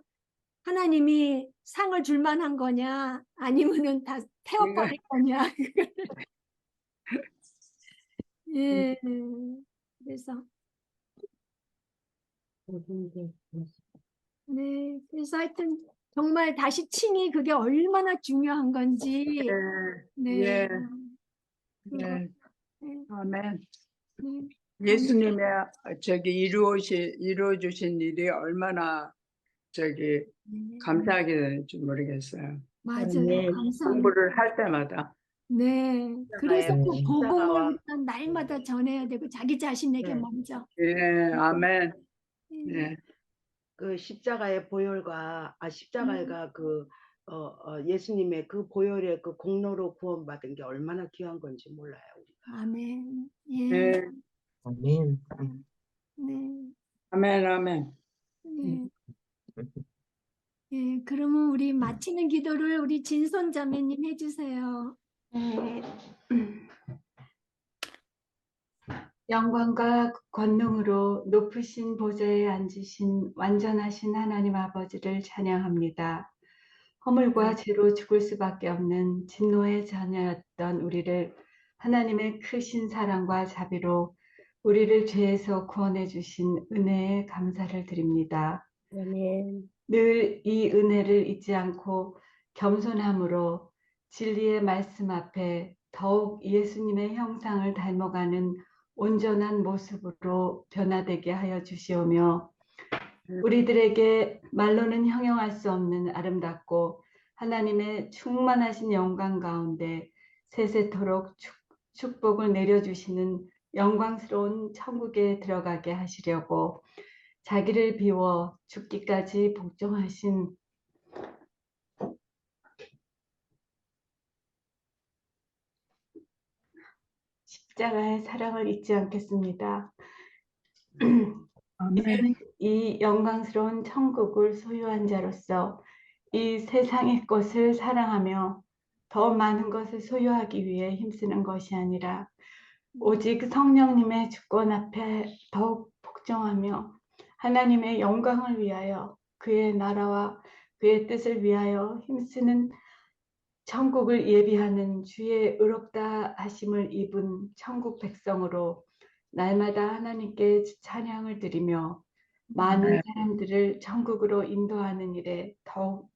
하나님이 상을 줄 만한 거냐, 아니면은 다 태워버릴 거냐. 예, 그래서 네, 그래서 하여튼 정말 다시 칭이 그게 얼마나 중요한 건지. 네, 예, 그거, 예, 네, 아멘. 네, 예수님의 저기 이루어주신 일이 얼마나 저기 네. 감사하게 되는지 모르겠어요. 맞아요. 아멘. 감사합니다. 공부를 할 때마다. 네, 그래서 그 십자가와 복음을 우리가 날마다 전해야 되고 자기 자신에게 네. 먼저. 예, 아멘. 네. 예, 그 십자가의 보혈과 십자가가 예수님의 그 보혈의 그 공로로 구원받은 게 얼마나 귀한 건지 몰라요, 우리가. 아멘. 예. 예, 아멘. 네. 아멘, 아멘. 네. 예, 그러면 우리 마치는 기도를 우리 진손 자매님 해주세요. 네. 영광과 권능으로 높으신 보좌에 앉으신 완전하신 하나님 아버지를 찬양합니다. 허물과 죄로 죽을 수밖에 없는 진노의 자녀였던 우리를 하나님의 크신 사랑과 자비로 우리를 죄에서 구원해 주신 은혜에 감사를 드립니다. 아멘. 늘 이 은혜를 잊지 않고 겸손함으로 진리의 말씀 앞에 더욱 예수님의 형상을 닮아가는 온전한 모습으로 변화되게 하여 주시오며 우리들에게 말로는 형용할 수 없는 아름답고 하나님의 충만하신 영광 가운데 세세토록 축복을 내려주시는 영광스러운 천국에 들어가게 하시려고 자기를 비워 죽기까지 복종하신 십자가의 사랑을 잊지 않겠습니다. 이제는 이 영광스러운 천국을 소유한 자로서 이 세상의 것을 사랑하며 더 많은 것을 소유하기 위해 힘쓰는 것이 아니라 오직 성령님의 주권 앞에 더욱 복종하며 하나님의 영광을 위하여 그의 나라와 그의 뜻을 위하여 힘쓰는 천국을 예비하는 주의 의롭다 하심을 입은 천국 백성으로 날마다 하나님께 찬양을 드리며 많은 사람들을 천국으로 인도하는 일에 더욱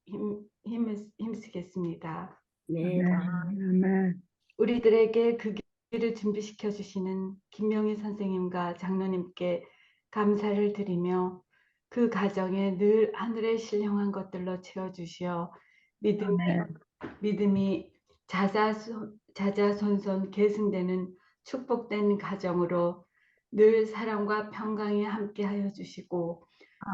힘쓰겠습니다. 네. 아멘. 우리들에게 그 길을 준비시켜 주시는 김명희 선생님과 장로님께 감사를 드리며 그 가정에 늘 하늘의 신령한 것들로 채워주시어 믿음이 자자손손 계승되는 축복된 가정으로 늘 사랑과 평강이 함께하여 주시고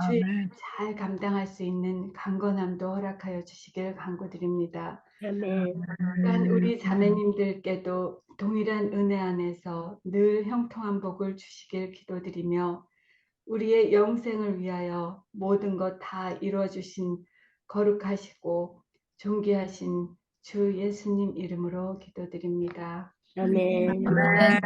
주의 일을 잘 감당할 수 있는 강건함도 허락하여 주시길 간구드립니다. 아멘. 또한 우리 자매님들께도 동일한 은혜 안에서 늘 형통한 복을 주시길 기도드리며 우리의 영생을 위하여 모든 것 다 이루어 주신 거룩하시고 존귀하신 주 예수님 이름으로 기도드립니다. 아멘. 아멘.